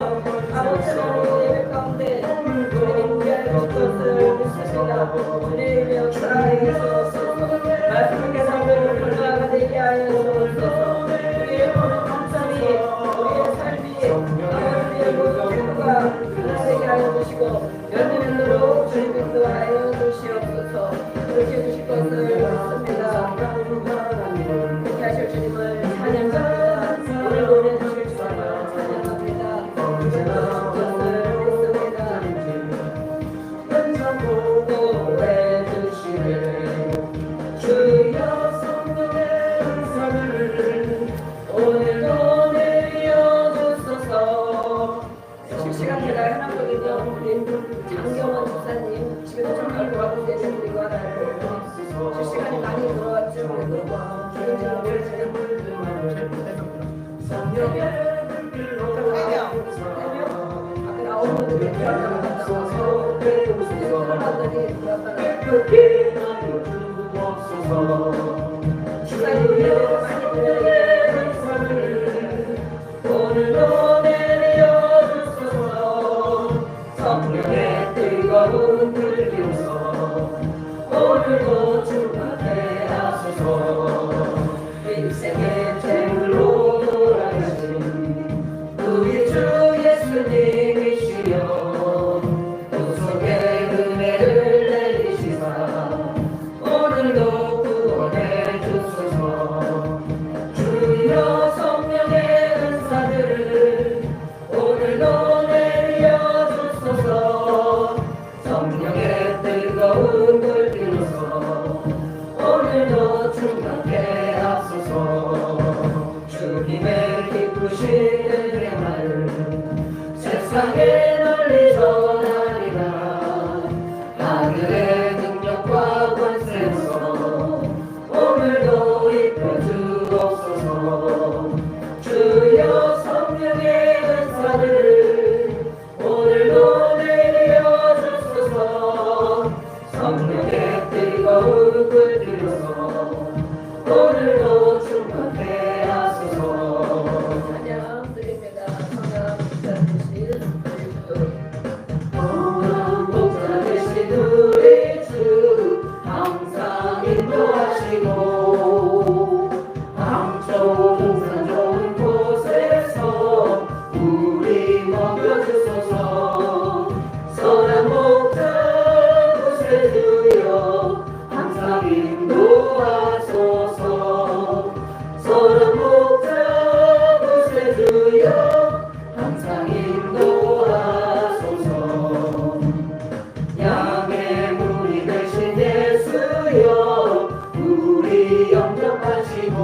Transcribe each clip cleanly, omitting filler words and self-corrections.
아버지는 예배 가운데 주님 위하여 것을 쓰시라. 주님의 역사에 주옵소서. 말씀을 깨닫는 불가가 되게 하여 주옵소서. 우리의 모든 감사이 우리의 삶이 아버지의 모든 기도가 하나되게 하여 주시고 연륜으로 주님 인도하여 주시옵소서. 그렇게 주실 것을 믿습니다. 그렇게 하실 주님을 찬양합니다. 오늘 노래 주실 주님을 찬양합니다. 주여 성령의 은사를 오늘도 내려주소서. 실시간 제가 해놨거든요. 우리 장경원 목사님 집에서 좀 알고 가고 계신 우리 관할 실시간이 많이 들어왔죠. 오늘도 내려주소서. 성령의 뜨거운 불교서 오늘도 충만케 하소서. 인생의 제물로 돌아가신 우리 주 예수님이시여 구속의 은혜를 내리시사 오늘도 구원해 주소서. 주여 성령의 은사를 오늘도 내려 주소서. 성령의 뜨거운 불 비로소 오늘도 충만케 하소서. 주님의 기쁘신 은혜 말 세상에 널리 전하리라. 하늘의 능력과 권세로서 오늘도 이끌어 주옵소서. 주여 성령의 은사를 오늘도 내려 주소서. 성령의 뜨거운 불 비로소 오늘도 충만케 하소서. 찬양 드립니다. 성령 목자 되신 우리 주 항상 인도하시고 방쪽 동산 좋은 곳에서 우리 먹여주소서. 선한 목자 구세주여 항상 인도하소서. 선한 목자 구세주여 항상 인도하소서. 양의 문이 되신 예수여 우리 영접하시고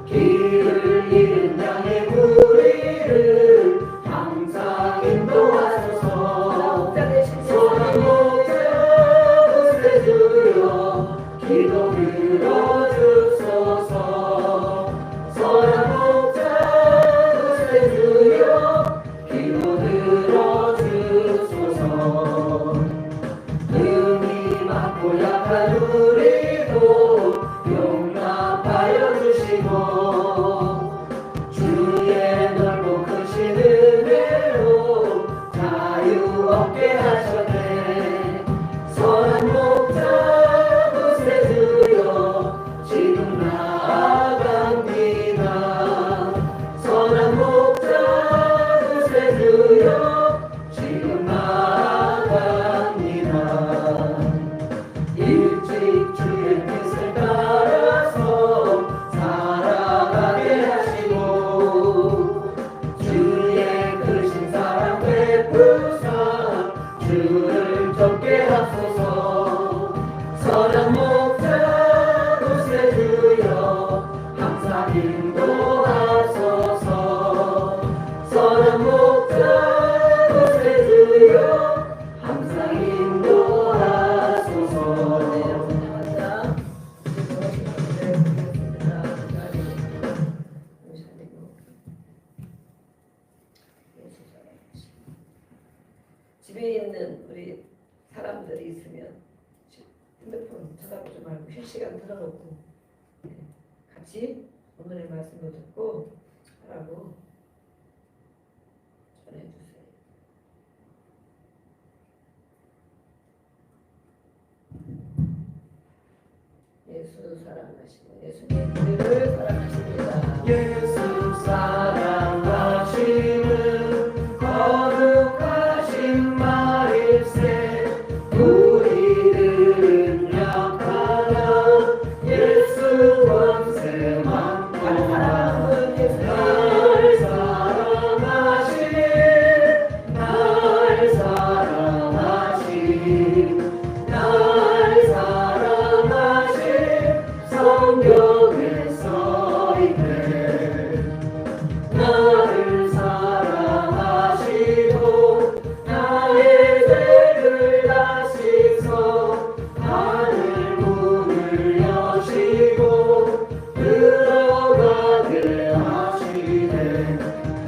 길을 잃은 양의 무리를 항상 인도하소서. 선한 목자 구세주여 기도 들어주소서. 선한 목자 구세주여 기도 들어주소서. 능히 많고 약한 우리도 용납하여 주시고 주의 넓고 크신 은혜로 자유 얻게 하셨네. 선한 목자 구세주여 지금 나아갑니다. 선한 목자 구세주여 지금 나아갑니다. 일찍 주의 뜻을 따라서 살아가게 하시고 주의 크신 사랑 베푸사 주를 쫓게 하소서. 선한 목자 구세주여 항상 인도하소서. 선한 목자 구세주여 항상 인도하소서. 네, 감사합니다. 집에 있는 우리 사람들이 있으면 핸드폰 쳐다보지 말고 실시간 틀어놓고 같이 오늘의 말씀을 듣고 하라고 전해주세요. 예수 사랑하시고 예수님 우리를 사랑하십니다. 예수 사랑하시는 거룩하신 말일세 우리들은 약하나 예수 권세만 사랑하는 예수 날 사랑하신 날 사랑하신 날 사랑하신 성경에 써있네 나를 사랑하시고 나의 죄를 다 씻어 하늘 문을 여시고 들어가게 하시네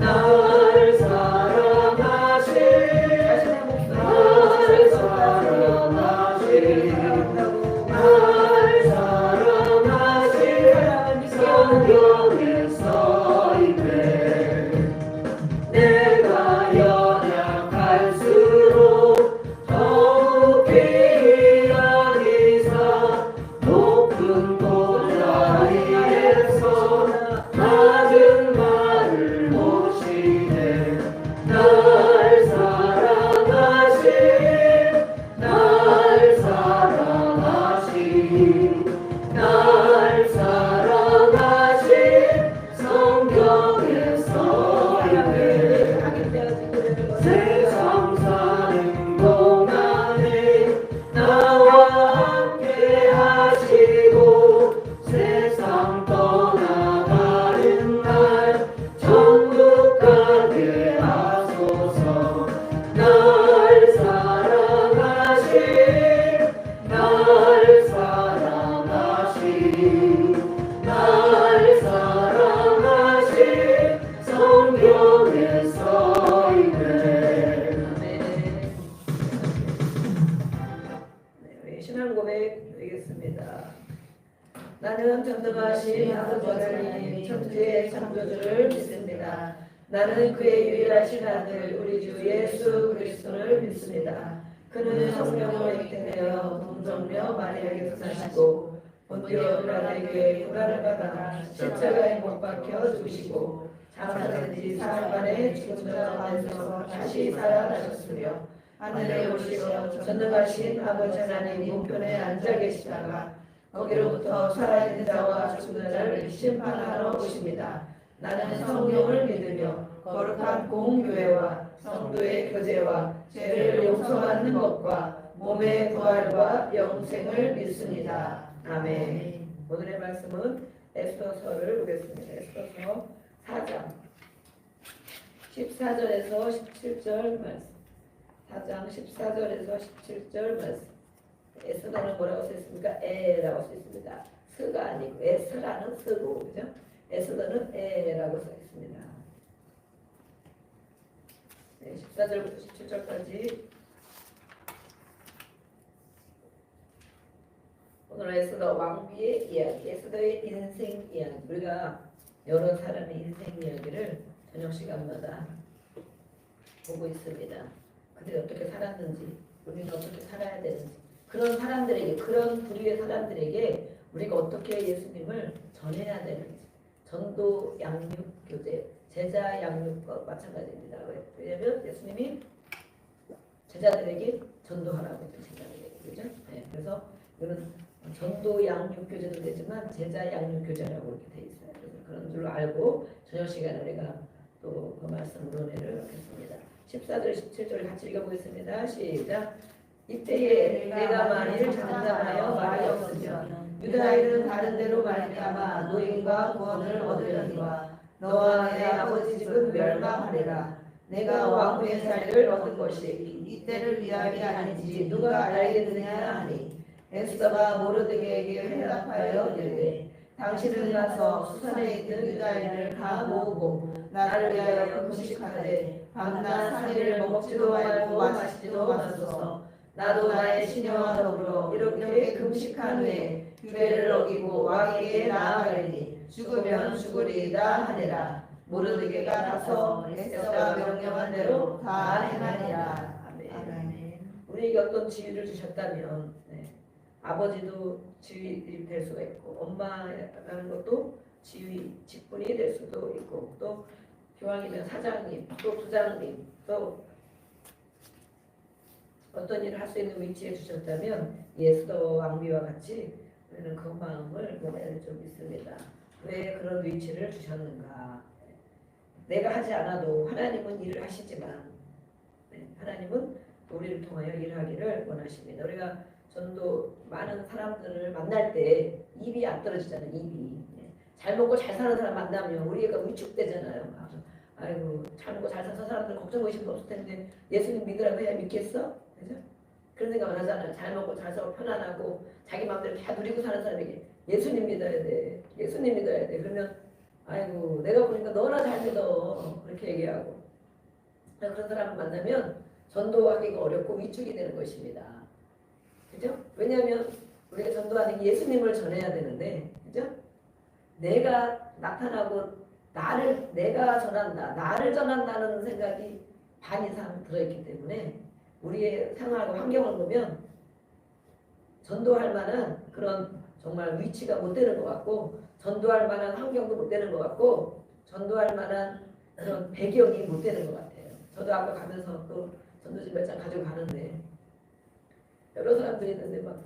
날 사랑하신 자신의 목숨을 날 사랑하신 날 사랑하신 성경에 써있네 내가 연약할수록 더욱 귀한 이사 높은 보좌리에서 낮은 말을 모시네 날 사랑하신 날 사랑하신 날 사랑하신 성경에 써있네 세상 사는 동안에 나와 함께 하시고 세상 떠나가는 날 천국 가게 하소서 날 사랑하신 날 사랑하신 날 사랑하신 성경에 써있네 네, 신앙 고백 드리겠습니다. 나는 전능하신 아버지 하나님 천지의 창조주를 믿습니다. 나는 그의 유일하신 아들 우리 주 예수 그리스도를 믿습니다. 그는 성령으로 잉태되어 동정녀 마리아에게서 사시고 본디오 빌라도에게 고난을 받아 십자가에 못 박혀 죽으시고 장사된 지 사흘 만에 죽은 자 가운데서 다시 살아나셨으며 하늘에 오시어 전능하신 아버지 하나님 우편에 앉아 계시다가 거기로부터 살아있는 자와 죽은 자를 심판하러 오십니다. 나는 성령을 믿으며 거룩한 공교회와 성도의 교제와 죄를 용서받는 것과 몸의 부활과 영생을 믿습니다. 아멘. 오늘의 말씀은 에스더서를 보겠습니다. 에스더서 4장 14절에서 17절 말씀. 4장 14절에서 17절 말씀. 에스더는 뭐라고 써있습니까? 에라고 써있습니다. 스가 아니고 에스라는 스고, 그죠? 에스더는 에라고 써있습니다. 네, 14절부터 17절까지 오늘 에스더 왕비의 이야기, 에스더의 인생 이야기. 우리가 여러 사람의 인생 이야기를 저녁 시간마다 보고 있습니다. 그들이 어떻게 살았는지, 우리는 어떻게 살아야 되는지, 그런 사람들에게, 그런 부류의 사람들에게 우리가 어떻게 예수님을 전해야 되는지, 전도 양육 교제, 제자 양육과 마찬가지입니다. 왜냐하면 예수님이 제자들에게 전도하라고 했죠. 제자들에게, 그죠? 네, 그래서 이거는 전도 양육 교제도 되지만 제자 양육 교제라고 이렇게 돼 있어요. 그래서 그런 줄로 알고 저녁 시간에 우리가 또 그 말씀으로 은혜를 얻겠습니다. 14절, 17절 같이 읽어보겠습니다. 시작. 이때에 내가 만일 장담하여 말이 없으면 유다인은 다른 데로 말미암아 노임과 구원을 얻으려니와 너와 내 아버지 집은 멸망하리라. 내가 왕후의 자리를 얻은 것이 이때를 위함이 아닌지 누가 알겠느냐 하니 에스더가 모르드게에게 대답하여 이르되 당신은 가서 수산에 있는 유다인을 다 모으고 나를 위하여 금식하되 밤낮 3일을 먹지도 말고 마시지도 마소서. 나도 나의 시녀와 더불어 이렇게 금식한 후에 규례를 어기고 왕에게 나아가리니 죽으면 죽으리이다 하니라. 모든 이게 가서 애써가 명령한 대로 다 행하리라. 아멘. 아멘. 우리에게 어떤 지위를 주셨다면 아버지도 지위 될 수가 있고 엄마라는 것도 지위 직분이 될 수도 있고 또 교황이면 사장님 또 부장님 또 어떤 일을 할 수 있는 위치에 주셨다면 예수도 왕비와 같이 우리는 그 마음을 먹어야 될 줄 믿습니다. 왜 그런 위치를 주셨는가? 내가 하지 않아도 하나님은 일을 하시지만 하나님은 우리를 통하여 일하기를 원하십니다. 우리가 전도 많은 사람들을 만날 때 입이 안 떨어지잖아요. 입이 잘 먹고 잘 사는 사람 만나면 우리가 위축되잖아요. 아이고 잘 먹고 잘 사는 사람들 걱정 의심도 없을 텐데 예수님 믿으라고 해야 믿겠어? 그죠? 그런 생각을 하잖아요. 잘 먹고 잘 살고 편안하고 자기 마음대로 다 누리고 사는 사람에게 예수님 믿어야 돼. 예수님 믿어야 돼. 그러면 아이고 내가 보니까 너나 잘 믿어. 그렇게 얘기하고 그런 사람을 만나면 전도하기가 어렵고 위축이 되는 것입니다. 그죠? 왜냐하면 우리가 전도하는 게 예수님을 전해야 되는데 그죠? 내가 나타나고 내가 전한다. 나를 전한다는 생각이 반 이상 들어있기 때문에 우리의 생활과 환경을 보면 전도할 만한 그런 정말 위치가 못 되는 것 같고 전도할 만한 환경도 못 되는 것 같고 전도할 만한 그런 배경이 못 되는 것 같아요. 저도 아까 가면서 또 전도지 몇 장 가지고 가는데 여러 사람들이 있는데 막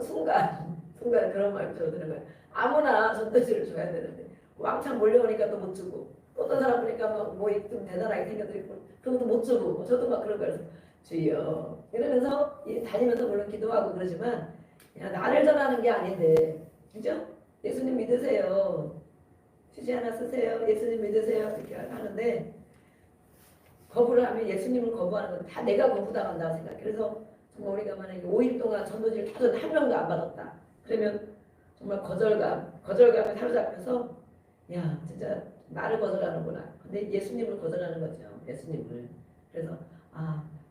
순간 그런 말 들어드는 거예요. 아무나 전도지를 줘야 되는데 왕창 몰려오니까 또 못 주고 어떤 사람 보니까 좀 대단하게 생겨도 그런 것도 못 주고 저도 막 그런 거예요. 주여 이러면서 다니면서 물론 기도하고 그러지만 야, 나를 전하는 게 아닌데 그죠? 예수님 믿으세요. 휴지 하나 쓰세요. 예수님 믿으세요. 이렇게 하는데 거부를 하면 예수님을 거부하는 건 다 내가 거부당한다고 생각해. 그래서 정말 우리가 만약에 5일 동안 전도지를 계속 한 명도 안 받았다. 그러면 정말 거절감에 사로잡혀서 야 진짜 나를 거절하는구나. 근데 예수님을 거절하는 거죠. 예수님을. 그래서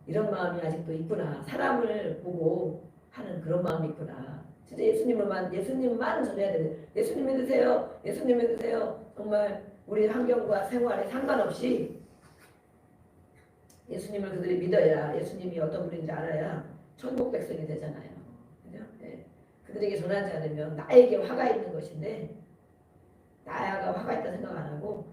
이런 마음이 아직도 있구나. 사람을 보고 하는 그런 마음이 있구나. 진짜 예수님만 전해야 되는데 예수님 믿으세요. 예수님 믿으세요. 정말 우리 환경과 생활에 상관없이 예수님을 그들이 믿어야 예수님이 어떤 분인지 알아야 천국 백성이 되잖아요. 그죠? 네. 그들에게 전하지 않으면 나에게 화가 있는 것인데 나야가 화가 있다 생각 안 하고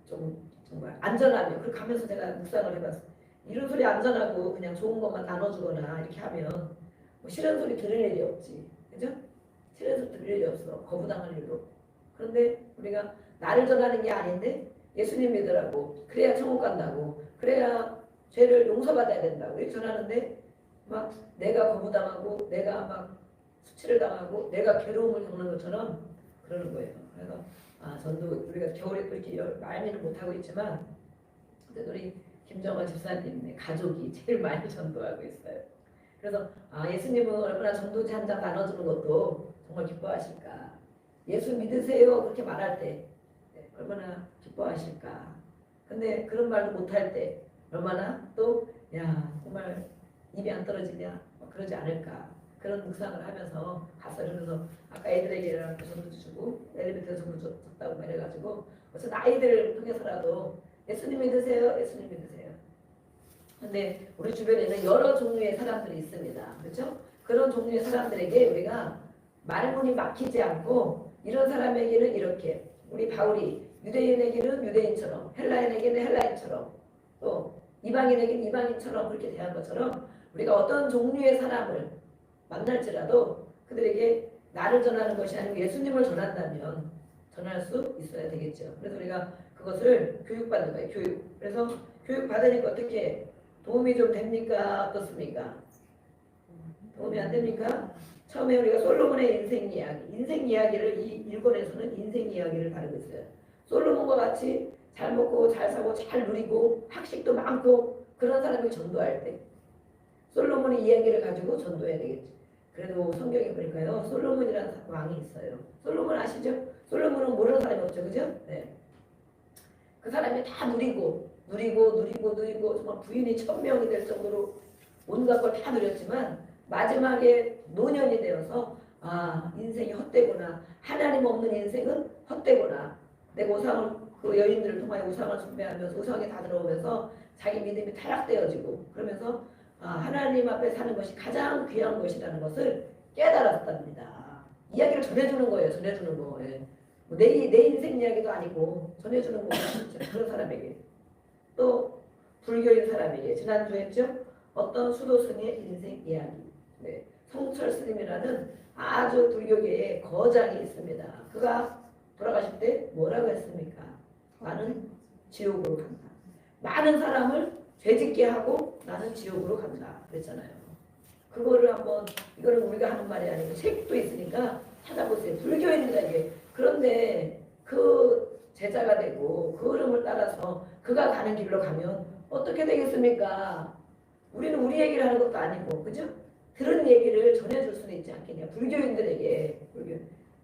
좀 정말 안전하면 그렇게 하면서 제가 묵상을 해봤어요. 이런 소리 안전하고 그냥 좋은 것만 나눠주거나 이렇게 하면 뭐 싫은 소리 들을 일이 없지. 그죠? 싫은 소리 들을 일이 없어. 거부당할 일도 없고. 그런데 우리가 나를 전하는 게 아닌데 예수님 믿으라고 그래야 천국 간다고 그래야 죄를 용서받아야 된다고 이렇게 전하는데 막 내가 거부당하고 내가 막 수치를 당하고 내가 괴로움을 겪는 것처럼 그러는 거예요. 그래서 전도 우리가 겨울에 또 이렇게 말미는 못하고 있지만 우리 김정원 집사님 가족이 제일 많이 전도하고 있어요. 그래서 예수님은 얼마나 전도지 한 장 나눠주는 것도 정말 기뻐하실까. 예수 믿으세요 그렇게 말할 때 얼마나 기뻐하실까. 근데 그런 말도 못할 때 얼마나 또 야 정말 입이 안 떨어지냐 그러지 않을까. 그런 묵상을 하면서 가서 이러면서 아까 애들에게 전도 주고 엘리베이터 전도 줬다고 말해가지고 어쨌든 아이들을 통해서라도 예수님 믿으세요. 예수님 믿으세요. 근데 우리 주변에는 여러 종류의 사람들이 있습니다. 그렇죠? 그런 종류의 사람들에게 우리가 말문이 막히지 않고 이런 사람에게는 이렇게 우리 바울이 유대인에게는 유대인처럼 헬라인에게는 헬라인처럼 또 이방인에게는 이방인처럼 그렇게 대한 것처럼 우리가 어떤 종류의 사람을 만날지라도 그들에게 나를 전하는 것이 아니고 예수님을 전한다면 전할 수 있어야 되겠죠. 그래서 우리가 그것을 교육받는 거예요. 교육. 그래서 교육받으니까 어떻게 도움이 좀 됩니까? 어떻습니까? 도움이 안 됩니까? 처음에 우리가 솔로몬의 인생 이야기를 이 일권에서는 인생 이야기를 다루고 있어요. 솔로몬과 같이 잘 먹고 잘 사고 잘 누리고 학식도 많고 그런 사람이 전도할 때 솔로몬의 이야기를 가지고 전도해야 되겠지. 그래도 성경에 보니까요 솔로몬이라는 왕이 있어요. 솔로몬 아시죠? 솔로몬은 모르는 사람이 없죠. 그죠? 네. 그 사람이 다 누리고 정말 부인이 1000명이 될 정도로 온갖 걸 다 누렸지만 마지막에 노년이 되어서 인생이 헛되구나. 하나님 없는 인생은 헛되구나. 내가 그 여인들을 통하여 우상을 숭배하면서 우상에 다 들어오면서 자기 믿음이 타락되어지고 그러면서 하나님 앞에 사는 것이 가장 귀한 것이라는 것을 깨달았답니다. 이야기를 전해주는 거예요. 전해주는 거. 예. 내 인생 이야기도 아니고 전해주는 거예요. 그런 사람에게. 또 불교인 사람에게 지난주에 했죠. 어떤 수도승의 인생 이야기. 네. 성철 스님이라는 아주 불교계의 거장이 있습니다. 그가 돌아가실 때 뭐라고 했습니까? 나는 지옥으로 간다. 많은 사람을 죄짓게 하고 나는 지옥으로 간다. 그랬잖아요. 그거를 한번 이거는 우리가 하는 말이 아니고 책도 있으니까 찾아보세요. 불교인들에게. 그런데 그 제자가 되고 그 흐름을 따라서 그가 가는 길로 가면 어떻게 되겠습니까? 우리는 우리 얘기를 하는 것도 아니고 그죠? 들은 얘기를 전해줄 수는 있지 않겠냐. 불교인들에게.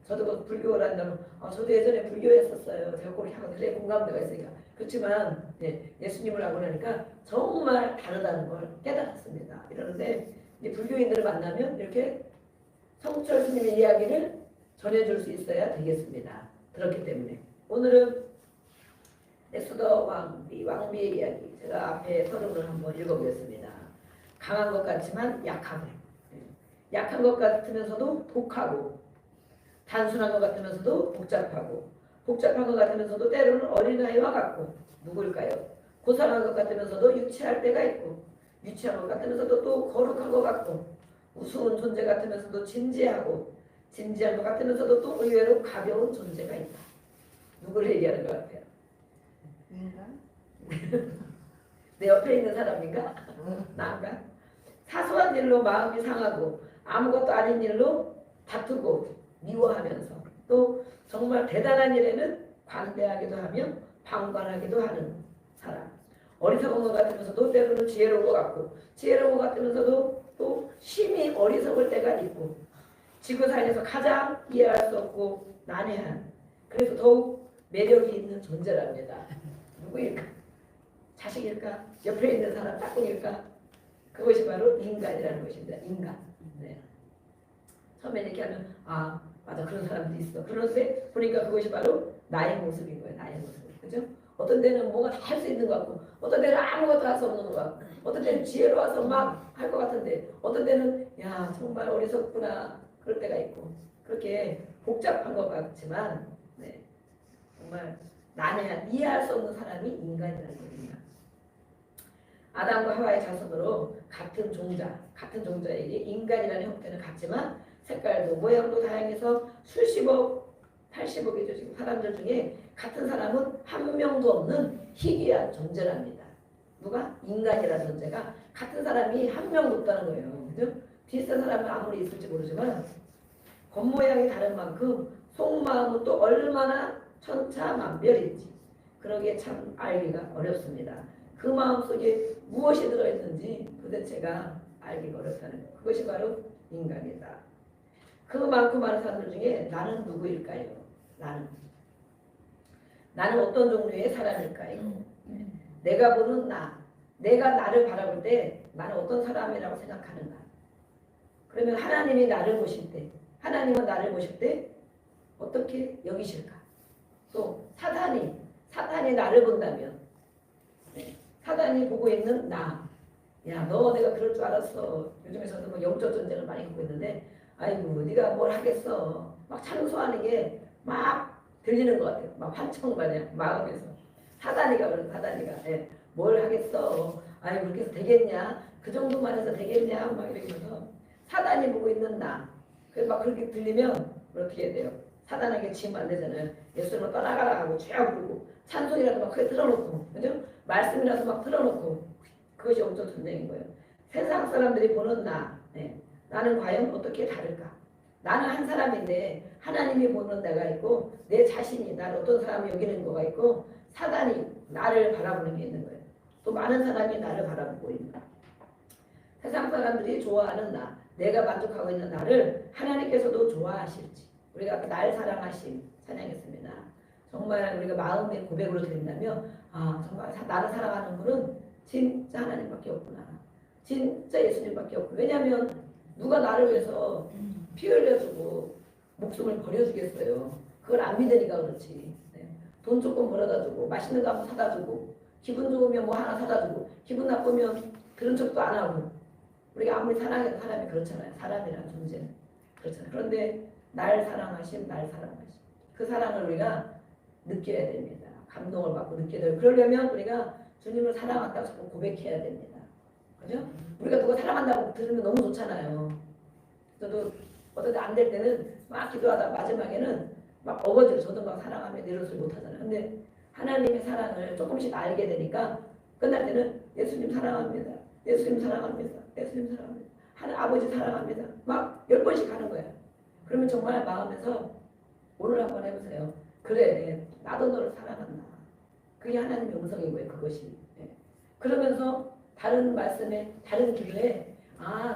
저도 그 불교를 한다면 저도 예전에 불교했었어요. 제가 그렇게 하고 되게 공감대가 있으니까. 그렇지만 예수님을 알고 나니까 정말 다르다는 걸 깨달았습니다. 이러는데 이제 불교인들을 만나면 이렇게 성철 스님의 이야기를 전해줄 수 있어야 되겠습니다. 그렇기 때문에 오늘은 에스더 왕비의 이야기 제가 앞에 서론을 한번 읽어보겠습니다. 강한 것 같지만 약하고 약한 것 같으면서도 독하고 단순한 것 같으면서도 복잡하고 복잡한 것 같으면서도 때로는 어린아이와 같고 누구일까요? 고상한 것 같으면서도 유치할 때가 있고 유치한 것 같으면서도 또 거룩한 것 같고 우스운 존재 같으면서도 진지하고 진지한 것 같으면서도 또 의외로 가벼운 존재가 있다. 누구를 얘기하는 것 같아요? 내 옆에 있는 사람인가? 나인가? 사소한 일로 마음이 상하고 아무것도 아닌 일로 다투고 미워하면서 또 정말 대단한 일에는 관대하기도 하며 방관하기도 하는 사람. 어리석은 것 같으면서도 때로는 지혜로운 것 같고 지혜로운 것 같으면서도 또 심히 어리석을 때가 있고 지구상에서 가장 이해할 수 없고 난해한 그래서 더욱 매력이 있는 존재랍니다. 누구일까? 자식일까? 옆에 있는 사람 짝꿍일까? 그것이 바로 인간이라는 것입니다. 인간. 네. 처음에 이렇게 하면 맞아 그런 사람도 있어. 그런데 보니까 그것이 바로 나의 모습인 거예요. 나의 모습. 그죠? 어떤 데는 뭐가 다 할 수 있는 것 같고 어떤 데는 아무것도 할 수 없는 것 같고 어떤 데는 지혜로워서 막 할 것 같은데 어떤 데는 야 정말 어리석구나 그럴 때가 있고 그렇게 복잡한 것 같지만 네. 정말 난해한 이해할 수 없는 사람이 인간이라는 겁니다. 아담과 하와의 자손으로 같은 종자에게 인간이라는 형태는 같지만 색깔도 모양도 다양해서 수십억, 80억이죠. 지금 사람들 중에 같은 사람은 한 명도 없는 희귀한 존재랍니다. 누가? 인간이라는 존재가 같은 사람이 한 명도 없다는 거예요. 그죠? 비슷한 사람은 아무리 있을지 모르지만 겉모양이 다른 만큼 속마음은 또 얼마나 천차만별인지 그러기에 참 알기가 어렵습니다. 그 마음속에 무엇이 들어있는지 도대체가 알기가 어렵다는 것. 그것이 바로 인간이다. 그 많고 많은 사람들 중에 나는 누구일까요? 나는 어떤 종류의 사람일까요? 내가 보는 내가 나를 바라볼 때 나는 어떤 사람이라고 생각하는가? 그러면 하나님은 나를 보실 때 어떻게 여기실까? 또 사탄이 나를 본다면 사단이 보고 있는 너 내가 그럴 줄 알았어. 요즘에 저도 뭐 영적 전쟁을 많이 갖고 있는데 아이고 네가 뭘 하겠어. 막 찬소하는 게 막 들리는 것 같아요. 막 환청 마냥 마음에서 사단이가 뭘 하겠어. 아이고 그렇게 해서 되겠냐. 그 정도만 해서 되겠냐. 막 이러면서 사단이 보고 있는 그래서 막 그렇게 들리면 어떻게 해야 돼요? 사단에게 지면 안 되잖아요. 예수님을 떠나가라 하고 쫙 부르고 찬송이라도 막 크게 틀어놓고 그죠? 말씀이라도 막 틀어놓고 그것이 영적 전쟁인 거예요. 세상 사람들이 보는 나는 과연 어떻게 다를까? 나는 한 사람인데 하나님이 보는 내가 있고 내 자신이 나를 어떤 사람이 여기는 거가 있고 사단이 나를 바라보는 게 있는 거예요. 또 많은 사람이 나를 바라보고 있는 거예요. 세상 사람들이 좋아하는 내가 만족하고 있는 나를 하나님께서도 좋아하실지 우리가 날 사랑하심 찬양했습니다. 정말 우리가 마음의 고백으로 드린다면 정말 나를 사랑하는 분은 진짜 하나님밖에 없구나. 진짜 예수님밖에 없고 왜냐하면 누가 나를 위해서 피 흘려주고 목숨을 버려주겠어요. 그걸 안 믿으니까 그렇지. 돈 조금 벌어다 주고 맛있는 거 한번 사다 주고 기분 좋으면 뭐 하나 사다 주고 기분 나쁘면 들은 척도 안 하고 우리가 아무리 사랑해도 사람이 그렇잖아요. 사람이라는 존재는 그렇잖아요. 그런데 날 사랑하심 그 사랑을 우리가 느껴야 됩니다. 감동을 받고 느껴야 돼요. 그러려면 우리가 주님을 사랑한다고 자꾸 고백해야 됩니다. 그죠? 우리가 누가 사랑한다고 들으면 너무 좋잖아요. 저도 어떨 때 안 될 때는 막 기도하다 마지막에는 막 어거지로 저도 막 사랑하며 내려오지 못하잖아요. 근데 하나님의 사랑을 조금씩 알게 되니까 끝날 때는 예수님 사랑합니다. 예수님 사랑합니다. 예수님 사랑합니다. 하나님 아버지 사랑합니다. 막 10번씩 하는 거예요. 그러면 정말 마음에서 오늘 한번 해보세요. 그래 나도 너를 사랑한다. 그게 하나님의 음성이고요. 그것이. 그러면서 다른 말씀에 다른 기도에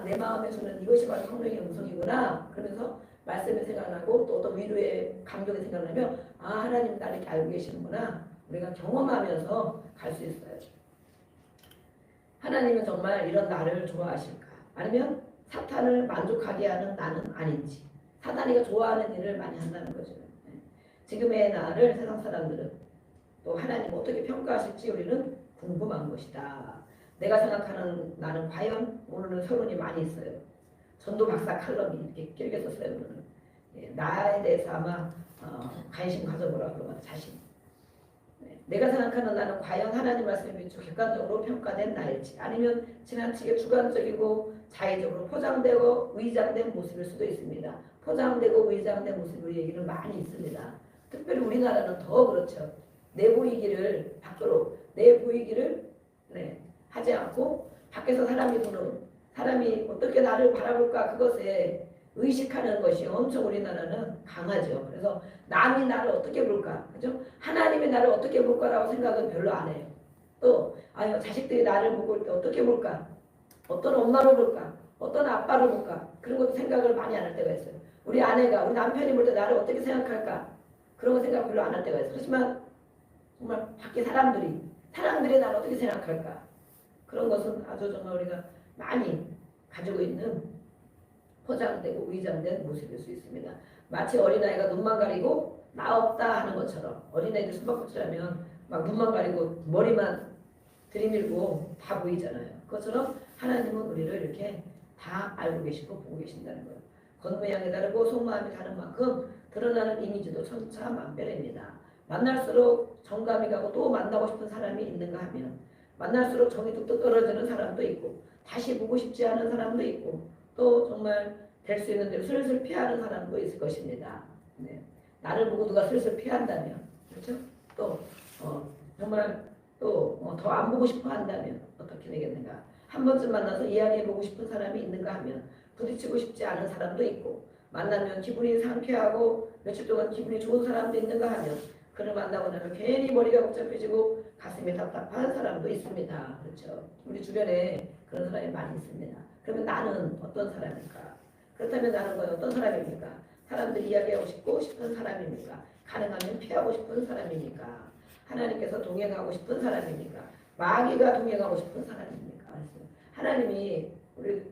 내 마음에서는 이것이 바로 성령의 음성이구나. 그러면서 말씀이 생각나고 또 어떤 위로의 감동이 생각나면 하나님 나를 이렇게 알고 계시는구나. 우리가 경험하면서 갈 수 있어요. 하나님은 정말 이런 나를 좋아하실까? 아니면 사탄을 만족하게 하는 나는 아닌지. 사탄이가 좋아하는 일을 많이 한다는 거죠. 지금의 나를 세상 사람들은 또 하나님 어떻게 평가하실지 우리는 궁금한 것이다. 내가 생각하는 나는 과연 오늘은 서론이 많이 있어요. 전도 박사 칼럼이 이렇게 길게 썼어요. 오늘은. 나에 대해서 아마 관심 가져보라 그러면 자신. 내가 생각하는 나는 과연 하나님 말씀에 비추어 객관적으로 평가된 나일지 아니면 지나치게 주관적이고 자의적으로 포장되고 위장된 모습일 수도 있습니다. 포장되고 위장된 모습 우리에게는 많이 있습니다. 특별히 우리나라는 더 그렇죠. 내보이기를 밖으로 내보이기를 하지 않고 밖에서 사람이 보는 사람이 어떻게 나를 바라볼까 그것에 의식하는 것이 엄청 우리나라는 강하죠. 그래서 남이 나를 어떻게 볼까, 그죠? 하나님이 나를 어떻게 볼까라고 생각은 별로 안 해요. 또 자식들이 나를 보고 올 때 어떻게 볼까, 어떤 엄마로 볼까, 어떤 아빠로 볼까 그런 것도 생각을 많이 안 할 때가 있어요. 우리 아내가 우리 남편이 볼 때 나를 어떻게 생각할까 그런 거 생각 별로 안 할 때가 있어요. 그렇지만 정말 밖에 사람들이 나를 어떻게 생각할까 그런 것은 아주 정말 우리가 많이 가지고 있는 포장되고 위장된 모습일 수 있습니다. 마치 어린아이가 눈만 가리고 나 없다 하는 것처럼 어린아이들 숨바꼭질하면 막 눈만 가리고 머리만 들이밀고 다 보이잖아요. 그것처럼 하나님은 우리를 이렇게 다 알고 계시고 보고 계신다는 거예요. 겉모양이 다르고 속마음이 다른 만큼 드러나는 이미지도 천차만별입니다. 만날수록 정감이 가고 또 만나고 싶은 사람이 있는가 하면 만날수록 정이 뚝뚝 떨어지는 사람도 있고 다시 보고 싶지 않은 사람도 있고 또 정말 될 수 있는 대로 슬슬 피하는 사람도 있을 것입니다. 나를 보고 누가 슬슬 피한다면 그렇죠? 또 정말 또 더 안 보고 싶어 한다면 어떻게 되겠는가? 한 번쯤 만나서 이야기해보고 싶은 사람이 있는가 하면 부딪히고 싶지 않은 사람도 있고 만나면 기분이 상쾌하고 며칠 동안 기분이 좋은 사람도 있는가 하면 그를 만나고 나면 괜히 머리가 복잡해지고 가슴이 답답한 사람도 있습니다. 그렇죠? 우리 주변에 그런 사람이 많이 있습니다. 그러면 나는 어떤 사람일까? 그렇다면 나는 어떤 사람입니까? 사람들이 이야기하고 싶은 사람입니까? 가능하면 피하고 싶은 사람입니까? 하나님께서 동행하고 싶은 사람입니까? 마귀가 동행하고 싶은 사람입니까? 하나님이 우리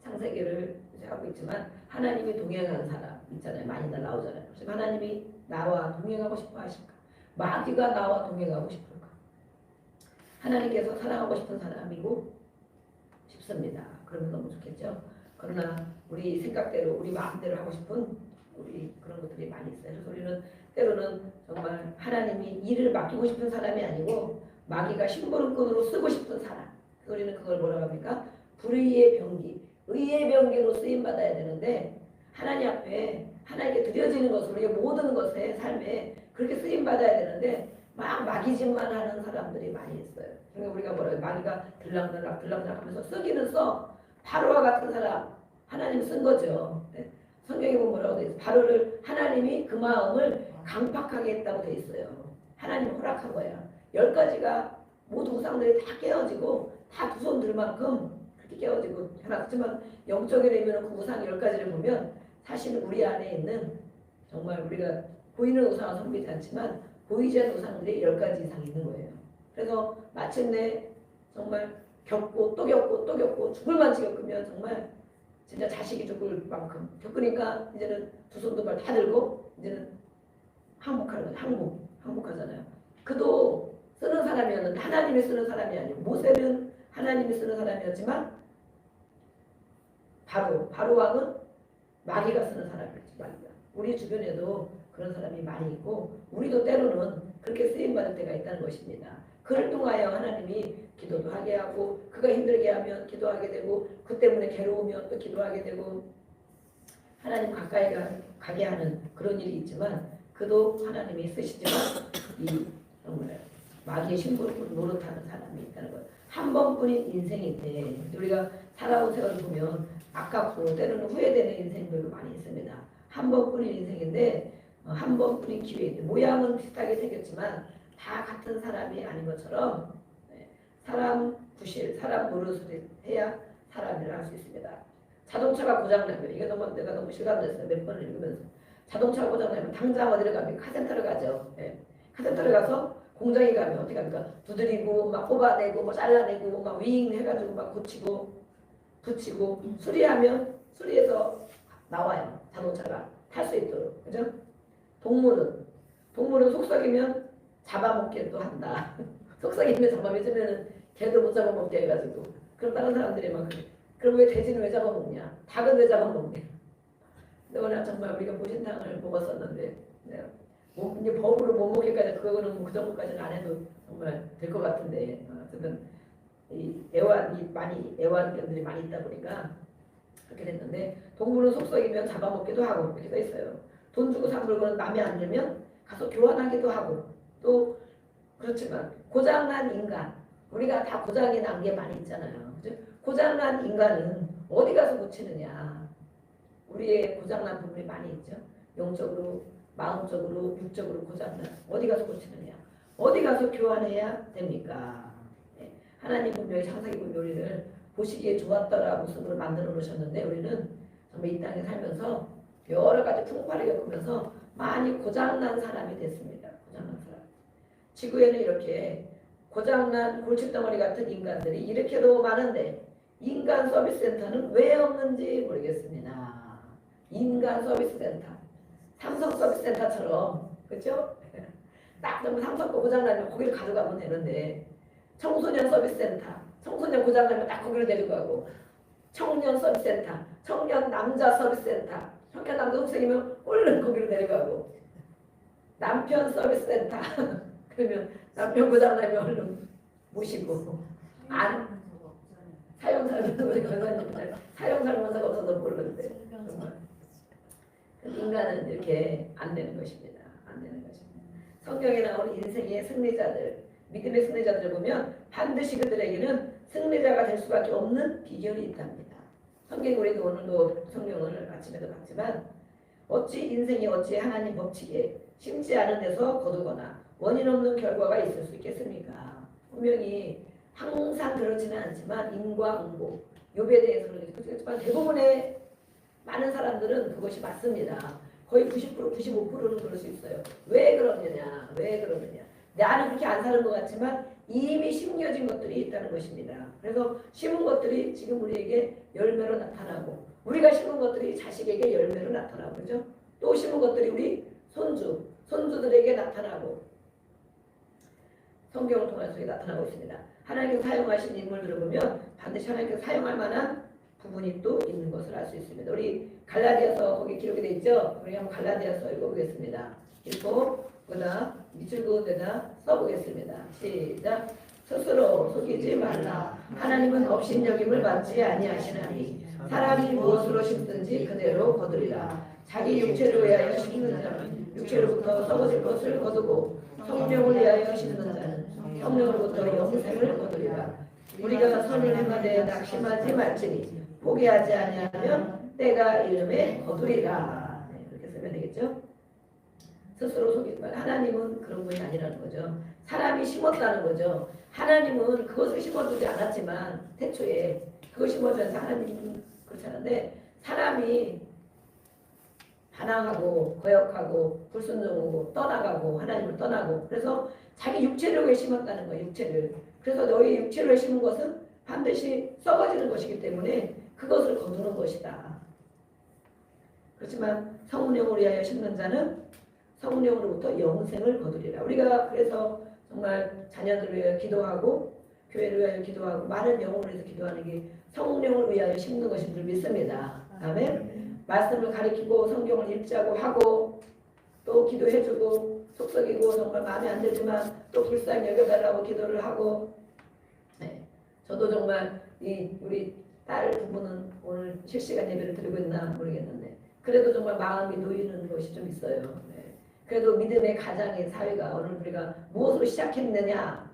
창세기를 이제 하고 있지만 하나님이 동행하는 사람 있잖아요. 많이들 나오잖아요. 그래서 하나님이 나와 동행하고 싶어 하실까? 마귀가 나와 동행하고 싶을까? 하나님께서 사랑하고 싶은 사람이고 싶습니다. 그러면 너무 좋겠죠. 그러나 우리 생각대로 우리 마음대로 하고 싶은 우리 그런 것들이 많이 있어요. 그래서 우리는 때로는 정말 하나님이 일을 맡기고 싶은 사람이 아니고 마귀가 심부름꾼으로 쓰고 싶은 사람. 우리는 그걸 뭐라고 합니까? 불의의 병기, 의의 병기로 쓰임 받아야 되는데 하나님 앞에 하나님께 드려지는 것으로 우리가 모든 것에 삶에 그렇게 쓰임 받아야 되는데 막 마귀짓만 하는 사람들이 많이 있어요. 그러니까 우리가 뭐라고 마귀가 들락들락 하면서 쓰기는 써. 바로와 같은 사람 하나님 쓴 거죠. 성경에 보면 뭐라고 돼 있어요? 바로를 하나님이 그 마음을 강팍하게 했다고 돼 있어요. 하나님이 허락한 거야. 10가지가 모두 우상들이 다 깨어지고 다 두 손 들 만큼 그렇게 깨어지고 해놨지만 영적에 되면 그 우상 10가지를 보면 사실은 우리 안에 있는 정말 우리가 보이는 우상은 섬기지 않지만 보이지 않는 우상들이 10가지 이상 있는 거예요. 그래서 마침내 정말 겪고 또 겪고 또 겪고 죽을 만치 겪으면 정말 진짜 자식이 죽을 만큼 겪으니까 이제는 두 손도 발 다 들고 이제는 항복하는 거죠. 항복하잖아요. 그도 쓰는 사람이었는데 하나님이 쓰는 사람이 아니고 모세는 하나님이 쓰는 사람이었지만 바로 왕은 마귀가 쓰는 사람이었지. 마귀가. 우리 주변에도 그런 사람이 많이 있고 우리도 때로는 그렇게 쓰임받을 때가 있다는 것입니다. 그를 통하여 하나님이 기도도 하게 하고 그가 힘들게 하면 기도하게 되고 그 때문에 괴로우면 또 기도하게 되고 하나님 가까이 가게 하는 그런 일이 있지만 그도 하나님이 쓰시지만 이 정말 마귀의 신부를 노릇하는 사람이 있다는 거예요. 한 번뿐인 인생인데 우리가 살아온 세월을 보면 아깝고 때로는 후회되는 인생들도 많이 있습니다. 한 번뿐인 인생인데 한 번뿐인 기회인데 모양은 비슷하게 생겼지만 다 같은 사람이 아닌 것처럼 사람 구실, 사람 노릇을 해야 사람이라 할 수 있습니다. 자동차가 고장나면 이게 내가 너무 실감됐어요. 몇 번을 읽으면서 자동차가 고장나면 당장 어디를 가면 카센터를 가죠. 카센터를 가서 공장에 가면 어떻게 합니까? 두드리고 막 뽑아내고 뭐 잘라내고 막 윙 해가지고 막 고치고 붙이고 수리하면 수리해서 나와요. 자동차가 탈 수 있도록. 그죠? 동물은 속썩이면 잡아먹기도 한다. 속썩이면 잡아먹으면 개도 못 잡아먹게 해가지고 그럼 다른 사람들이 막 그럼 왜 돼지는 왜 잡아먹냐? 닭은 왜 잡아먹냐? 너나 정말 우리가 보신탕을 먹었었는데 이제 법으로 못 먹기까지 그거는 그 정도까지는 안 해도 정말 될 것 같은데 어쨌든 이 많이 애완견들이 많이 있다 보니까 그렇게 됐는데 동물은 속썩이면 잡아먹기도 하고 이렇게 써 있어요. 돈 주고 산 물건은 마음에 안 들면 가서 교환하기도 하고 또 그렇지만 고장난 인간 우리가 다 고장이 난 게 많이 있잖아요. 그죠? 고장난 인간은 어디 가서 고치느냐. 우리의 고장난 부분이 많이 있죠. 영적으로 마음적으로 육적으로 고장난 어디 가서 고치느냐. 어디 가서 교환해야 됩니까? 하나님 분명히 창세기 우리를 보시기에 좋았더라 모습으로 만들어 놓으셨는데 우리는 정말 이 땅에 살면서 여러 가지 풍파를 겪으면서 많이 고장난 사람이 됐습니다. 고장난 사람. 지구에는 이렇게 고장난 골칫덩어리 같은 인간들이 이렇게도 많은데 인간 서비스 센터는 왜 없는지 모르겠습니다. 인간 서비스 센터. 삼성 서비스 센터처럼 그렇죠? 딱 삼성 거 고장나면 거기를 가져가면 되는데 청소년 서비스 센터. 청소년 고장나면 딱 거기를 데려가고 청년 서비스 센터. 청년 남자 서비스 센터. 청년 남자 혹시면 얼른 거기로 데려가고 남편 서비스 센터. 그러면 남편 고장나면 얼른 모시고 안 사용설명서가 없어서 모르는데 인간은 이렇게 안 되는 것입니다. 안 되는 것입니다. 성경에 나오는 인생의 승리자들 믿음의 승리자들을 보면 반드시 그들에게는 승리자가 될 수밖에 없는 비결이 있답니다. 성경 우리도 오늘도 성경을 아침에도 봤지만 어찌 인생이 어찌 하나님 법칙에 심지 않은 데서 거두거나 원인 없는 결과가 있을 수 있겠습니까? 분명히 항상 그렇지는 않지만 인과응보 욥에 대해서는 그렇지만 대부분의 많은 사람들은 그것이 맞습니다. 거의 90% 95%는 그럴 수 있어요. 왜 그러느냐? 나는 그렇게 안 사는 것 같지만 이미 심겨진 것들이 있다는 것입니다. 그래서 심은 것들이 지금 우리에게 열매로 나타나고 우리가 심은 것들이 자식에게 열매로 나타나고 그죠? 또 심은 것들이 우리 손주들에게 나타나고 성경을 통해서 나타나고 있습니다. 하나님께서 사용하신 인물들을 보면 반드시 하나님께서 사용할 만한 부분이 또 있는 것을 알 수 있습니다. 우리 갈라디아서 거기 기록이 되어 있죠? 우리 한번 갈라디아서 읽어보겠습니다. 읽고 그다음 밑줄 그은 데다 써보겠습니다. 시작. 스스로 속이지 말라. 하나님은 업신여김을 받지 아니하시나니 사람이 무엇으로 심든지 그대로 거두리라. 자기 육체를 위하여 심는 자는 육체로부터 썩어질 것을 거두고 성령을 위하여 심는 자는 성령으로부터 영생을 거두리라. 우리가 선을 행하되 낙심하지 말지니 포기하지 아니하면 때가 이름에 거두리라. 그렇게 쓰면 되겠죠? 스스로 속이지 말라. 하나님은 그런 분이 아니라는 거죠. 사람이 심었다는 거죠. 하나님은 그것을 심어두지 않았지만 태초에 그걸 심어줘서 하나님은 그렇지 않은데 사람이 반항하고 거역하고 불순종하고 떠나가고 하나님을 떠나고 그래서 자기 육체를 왜 심었다는 거예요. 육체를. 그래서 너희 육체를 심은 것은 반드시 썩어지는 것이기 때문에 그것을 거두는 것이다. 그렇지만 성령을 위하여 심는 자는 성령으로부터 영생을 거두리라. 우리가 그래서 정말 자녀들을 위하여 기도하고 교회를 위하여 기도하고 많은 영혼을 위해서 기도하는 게 성령을 위하여 심는 것인 줄 믿습니다. 아멘. 말씀을 가리키고 성경을 읽자고 하고 또 기도해주고 속썩이고 정말 마음에 안 들지만 또 불쌍히 여겨달라고 기도를 하고 네. 저도 정말 우리 딸 부부는 오늘 실시간 예배를 드리고 있나 모르겠는데 그래도 정말 마음이 놓이는 것이 좀 있어요. 네. 그래도 믿음의 가장인 사회가 오늘 우리가 무엇으로 시작했느냐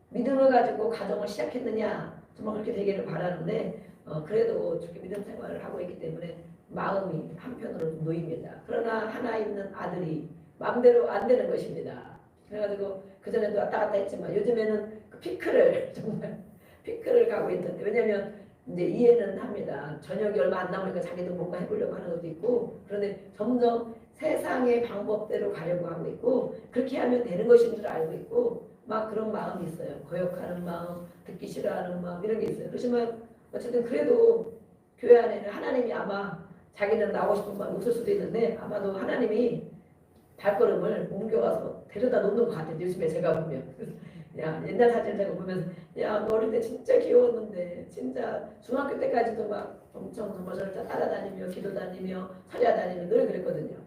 믿음을 가지고 가정을 시작했느냐 정말 그렇게 되기를 바라는데 그래도 저렇게 믿음 생활을 하고 있기 때문에 마음이 한편으로 놓입니다. 그러나 하나 있는 아들이 마음대로 안 되는 것입니다. 그래가지고 그전에도 왔다 갔다 했지만 요즘에는 그 피크를 정말 피크를 가고 있는데 왜냐면 이제 이해는 합니다. 저녁이 얼마 안 남으니까 자기도 뭔가 해보려고 하는 것도 있고 그런데 점점 세상의 방법대로 가려고 하고 있고 그렇게 하면 되는 것인 줄 알고 있고 막 그런 마음이 있어요. 거역하는 마음, 듣기 싫어하는 마음 이런 게 있어요. 그렇지만 어쨌든 그래도 교회 안에는 하나님이 아마 자기는 나오고 싶은 마음이 없을 수도 있는데 아마도 하나님이 발걸음을 옮겨와서 데려다 놓는 것 같아요. 요즘에 제가 보면 야 옛날 사진 제가 보면서 야 너 어릴 때 진짜 귀여웠는데 진짜 중학교 때까지도 막 엄청 정말 저를 따라다니며 기도 다니며 설야 다니며 늘 그랬거든요.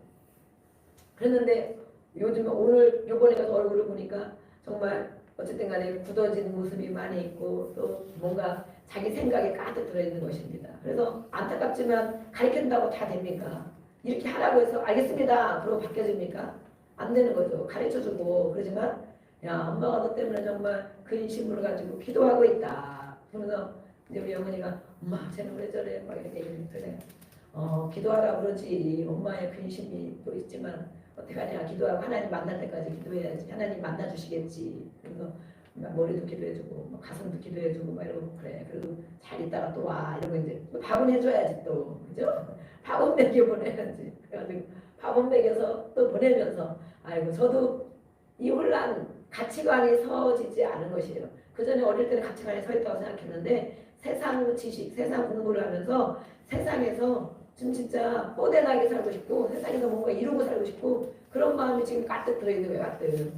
그랬는데 요즘 오늘 요번에 가서 얼굴을 보니까 정말 어쨌든 간에 굳어진 모습이 많이 있고 또 뭔가 자기 생각이 가득 들어있는 것입니다. 그래서 안타깝지만 가르친다고 다 됩니까? 이렇게 하라고 해서 알겠습니다. 그러고 바뀌어집니까? 안 되는 거죠. 가르쳐주고 그러지만 야 엄마가 너 때문에 정말 근심을 가지고 기도하고 있다. 그러면서 이제 우리 어머니가 엄마 쟤는 왜 저래? 막 이렇게 얘기를 기도하라 그러지. 엄마의 근심이 또 있지만 어떡하냐 기도하고 하나님 만날 때까지 기도해야지. 하나님 만나주시겠지. 그래서 머리도 기도해주고 가슴도 기도해주고 막 이러고 그래. 그래도 잘 있다가 또 와 이러고 이제 밥은 해줘야지 또 그죠? 밥은 먹여 보내야지. 그래가지고 밥은 먹여서 또 보내면서 아이고 저도 이 혼란 가치관이 서지지 않은 것이에요. 그 전에 어릴 때는 가치관이 서 있다고 생각했는데 세상 지식, 세상 공부를 하면서 세상에서 좀 진짜 뽀대나게 살고 싶고 세상에서 뭔가 이루고 살고 싶고 그런 마음이 지금 가득 들어있는 거예요. 가득.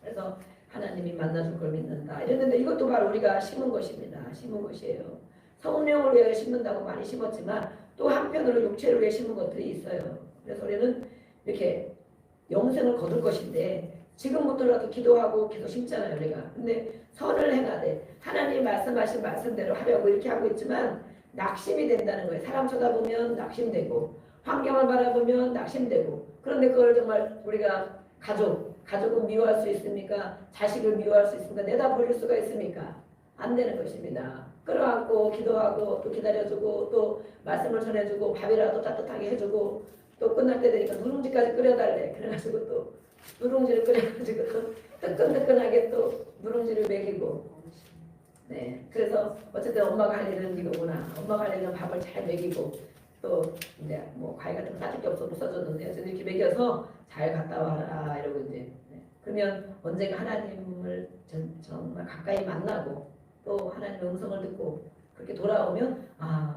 그래서 하나님이 만나줄 걸 믿는다. 이랬는데 이것도 바로 우리가 심은 것입니다. 심은 것이에요. 성령을 위해 심는다고 많이 심었지만 또 한편으로 육체를 위해 심은 것들이 있어요. 그래서 우리는 이렇게 영생을 거둘 것인데 지금부터라도 기도하고 기도 심잖아요. 우리가. 근데 선을 행하되 하나님 말씀하신 말씀대로 하려고 이렇게 하고 있지만 낙심이 된다는 거예요. 사람 쳐다보면 낙심되고 환경을 바라보면 낙심되고 그런데 그걸 정말 우리가 가족은 미워할 수 있습니까? 자식을 미워할 수 있습니까? 내다 버릴 수가 있습니까? 안 되는 것입니다. 끌어안고 기도하고 또 기다려주고 또 말씀을 전해주고 밥이라도 따뜻하게 해주고 또 끝날 때 되니까 누룽지까지 끓여달래. 그래가지고 또 누룽지를 끓여가지고 또 뜨끈뜨끈하게 또 누룽지를 먹이고 네 그래서 어쨌든 엄마가 할 일은 이거구나. 엄마가 할 일은 밥을 잘 먹이고 또 이제 뭐 과일 같은 거 따줄 게 없어서 써줬는데 어쨌든 이렇게 먹여서 잘 갔다 와라 이러고 이제 네. 그러면 언젠가 하나님을 정말 가까이 만나고 또 하나님의 음성을 듣고 그렇게 돌아오면 다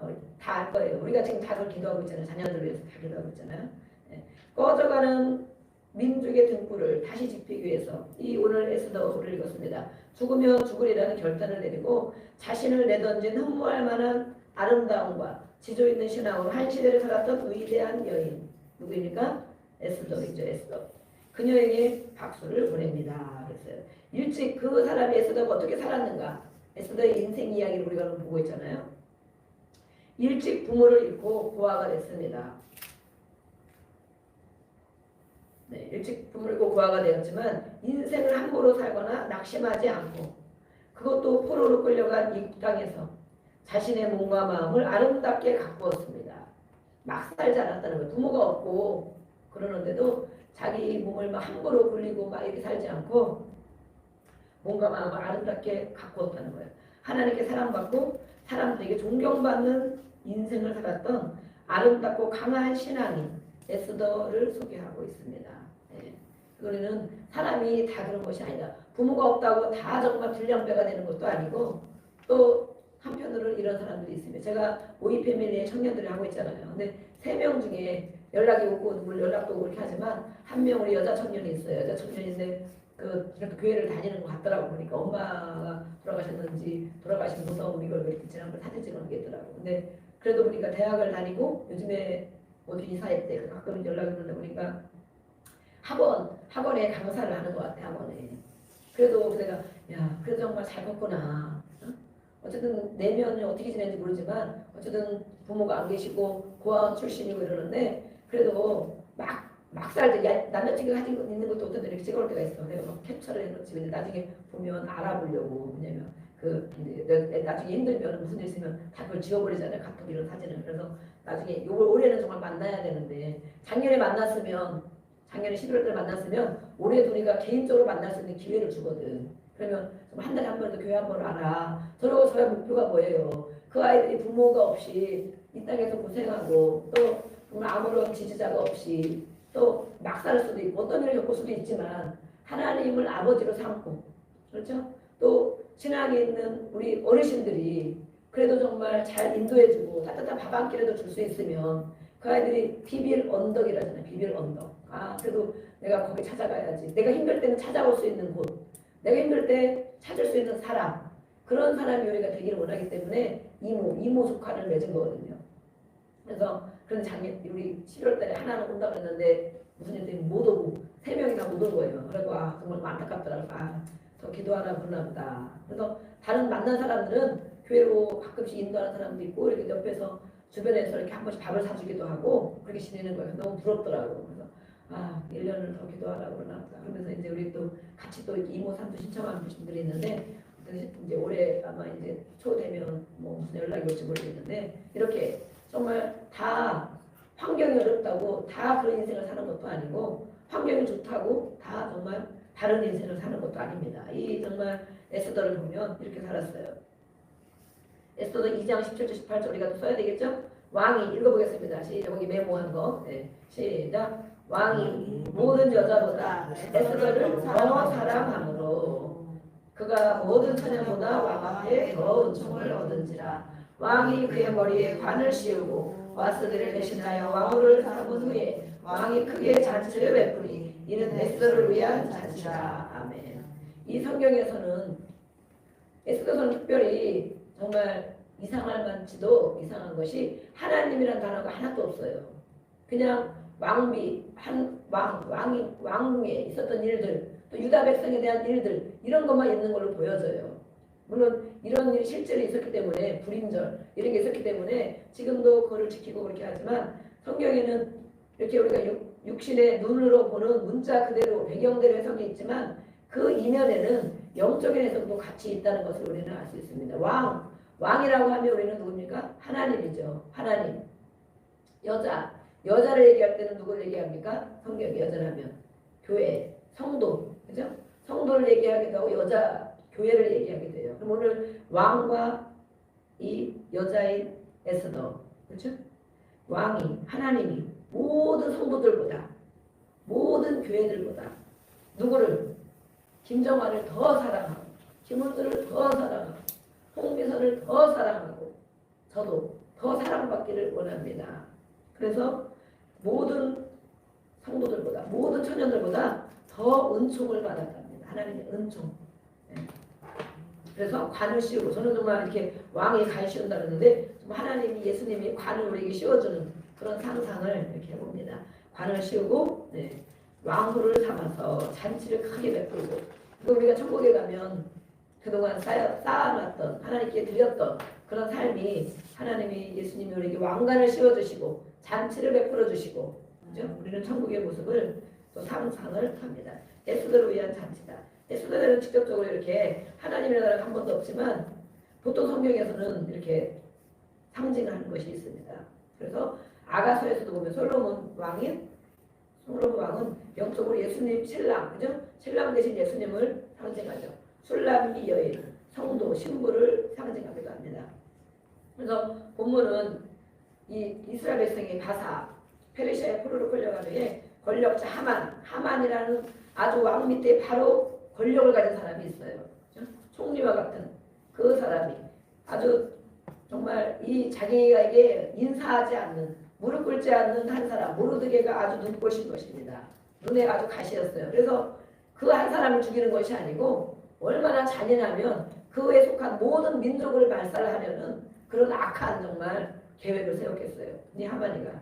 알 거예요. 우리가 지금 다 그걸 기도하고 있잖아요. 자녀들을 위해서 다 기도하고 있잖아요. 네. 꺼져가는 민족의 등불을 다시 지피기 위해서 이 오늘 에스더를 읽었습니다. 죽으면 죽으리라는 결단을 내리고 자신을 내던진 흠모할 만한 아름다움과 지조 있는 신앙으로 한 시대를 살았던 위대한 여인 누구입니까? 에스더이죠. 에스더. 그녀에게 박수를 보냅니다. 그랬어요. 일찍 그 사람이 에스더가 어떻게 살았는가? 에스더의 인생 이야기를 우리가 보고 있잖아요. 일찍 부모를 잃고 고아가 됐습니다. 네, 일찍 부모를 잃고 고아가 되었지만 인생을 함부로 살거나 낙심하지 않고 그것도 포로로 끌려간 이 땅에서 자신의 몸과 마음을 아름답게 가꾸었습니다. 막 살지 않았다는 거예요. 부모가 없고 그러는데도 자기 몸을 막 함부로 굴리고 막 이렇게 살지 않고 몸과 마음을 아름답게 가꾸었다는 거예요. 하나님께 사랑받고 사람들에게 존경받는 인생을 살았던 아름답고 강한 신앙인 에스더를 소개하고 있습니다. 네. 우리는 사람이 다 그런 것이 아니다. 부모가 없다고 다 정말 불량배가 되는 것도 아니고 또 한편으로는 이런 사람들이 있습니다. 제가 오이 패밀리의 청년들을 하고 있잖아요. 근데 3명 중에 연락이 오고 누굴 연락도 오고 이렇게 하지만 한 명 우리 여자 청년이 있어요. 여자 청년인데 그 교회를 다니는 것 같더라고. 보니까 엄마가 돌아가셨는지 돌아가신 무서움 이걸 이렇게 지난번 사진 찍어놓은 게 있더라고. 근데 그래도 보니까 대학을 다니고 요즘에 어디 이사했대. 가끔 연락이 오는데 보니까 학원에 강사를 하는 것 같아. 학원에. 그래도 내가 야 그래도 정말 잘 컸구나. 어쨌든 내면이 어떻게 지내는지 모르지만 어쨌든 부모가 안 계시고 고아원 출신이고 이러는데 그래도 막살 때 남자친구가 사진 있는 것도 어떤 이렇게 찍어올 때가 있어. 내가 막 캡처를 해놓지. 근데 나중에 보면 알아보려고. 왜냐면 그 이제 나중에 힘들면 무슨 일 있으면 다 그걸 지워버리잖아요. 카톡 이런 사진을. 그래서 나중에 올해는 정말 만나야 되는데 작년에 11월 달에 만났으면 올해도 우리가 개인적으로 만날 수 있는 기회를 주거든. 그러면 한 달에 한 번도 교회 한 번 와라. 저의 목표가 뭐예요? 그 아이들이 부모가 없이 이 땅에서 고생하고 또 정말 아무런 지지자가 없이 또 막 살 수도 있고 어떤 일을 겪을 수도 있지만 하나님을 아버지로 삼고 그렇죠? 또 신앙에 있는 우리 어르신들이 그래도 정말 잘 인도해주고 따뜻한 밥 한 끼라도 줄 수 있으면 그 아이들이 비빌 언덕이라잖아요. 비빌 언덕. 그래도 내가 거기 찾아가야지. 내가 힘들 때는 찾아올 수 있는 곳. 내가 힘들 때 찾을 수 있는 사람. 그런 사람이 우리가 되기를 원하기 때문에 이모 조카를 맺은 거거든요. 그래서 그런 작년 우리 11월 달에 하나는 온다고 했는데 무슨 일 때문에 못 오고 3명이 다 못 온 거예요. 그리고 정말 안타깝더라고요. 더 기도하라 그러나 보다. 그래서 다른 만난 사람들은 교회로 가끔씩 인도하는 사람도 있고 이렇게 옆에서 주변에서 이렇게 한 번씩 밥을 사주기도 하고 그렇게 지내는 거예요. 너무 부럽더라고요. 그래서 1년을 더 기도하라고 그러나 보다. 그러면서 이제 우리 또 같이 또 이모 삼도 신청하는 분들이 있는데 이제 올해 아마 이제 초 되면 뭐 무슨 연락이 올지 모르겠는데 이렇게 정말 다 환경이 어렵다고 다 그런 인생을 사는 것도 아니고 환경이 좋다고 다 정말 다른 인생을 사는 것도 아닙니다. 이 정말 에스더를 보면 이렇게 살았어요. 에스더도 2장 17절 18절 우리가 또 써야 되겠죠? 왕이 읽어보겠습니다. 시작. 여기 메모한 거. 시작. 왕이 모든 여자보다 에스더를 더 사랑함으로 그가 모든 처녀보다 왕 앞에 더 은총을 얻은지라. 왕이 그의 머리에 관을 씌우고 와스들을 대신하여 왕후를 삼은 후에 왕이 크게 잔치를 베푸니 이는 에스더를 위한 잔치라. 아멘. 이 성경에서는 에스더서는 특별히 정말 이상할 만치도 이상한 것이 하나님이라는 단어가 하나도 없어요. 그냥 왕궁에 있었던 일들, 또 유다 백성에 대한 일들 이런 것만 있는 걸로 보여져요. 물론 이런 일이 실제로 있었기 때문에 불임절 이런 게 있었기 때문에 지금도 그거를 지키고 그렇게 하지만 성경에는 이렇게 우리가 육신의 눈으로 보는 문자 그대로 배경대로 해석이 있지만 그 이면에는 영적인 해석도 같이 있다는 것을 우리는 알 수 있습니다. 왕이라고 하면 우리는 누굽니까? 하나님이죠. 하나님. 여자를 얘기할 때는 누굴 얘기합니까? 성경이 여자라면 교회, 성도, 그죠? 성도를 얘기하기도 하고 여자 교회를 얘기하게 돼요. 그럼 오늘 왕과 이 여자인 에스더, 그렇죠? 왕이 하나님이 모든 성도들보다 모든 교회들보다 누구를 김정환을 더 사랑하고 김은수를 더 사랑하고 홍비서를 더 사랑하고 저도 더 사랑받기를 원합니다. 그래서 모든 성도들보다 모든 처녀들보다 더 은총을 받았답니다. 하나님의 은총. 그래서 관을 씌우고 저는 정말 이렇게 왕이 관 씌운다 그러는데 하나님이 예수님이 관을 우리에게 씌워주는 그런 상상을 이렇게 해봅니다. 관을 씌우고 왕후를 삼아서 잔치를 크게 베풀고 우리가 천국에 가면 그동안 쌓아놨던 하나님께 드렸던 그런 삶이 하나님이 예수님이 우리에게 왕관을 씌워주시고 잔치를 베풀어 주시고 그렇죠? 우리는 천국의 모습을 또 상상을 합니다. 에스더를 위한 잔치다. 에스더는 직접적으로 이렇게 하나님이라는 나라가 한 번도 없지만 보통 성경에서는 이렇게 상징하는 것이 있습니다. 그래서 아가서에서도 보면 솔로몬 왕은 영적으로 예수님 신랑, 그죠? 신랑 대신 예수님을 상징하죠. 술람이 여인, 성도, 신부를 상징하기도 합니다. 그래서 본문은 이 이스라엘 백성이 바사, 페르시아의 포로로 끌려가는데 권력자 하만이라는 아주 왕 밑에 바로 권력을 가진 사람이 있어요. 그렇죠? 총리와 같은 그 사람이 아주 정말 이 자기에게 인사하지 않는 무릎 꿇지 않는 한 사람 모르드게가 아주 눈꽃인 것입니다. 눈에 아주 가시였어요. 그래서 그 한 사람을 죽이는 것이 아니고 얼마나 잔인하면 그에 속한 모든 민족을 말살하려는 그런 악한 정말 계획을 세웠겠어요. 이 하만이가.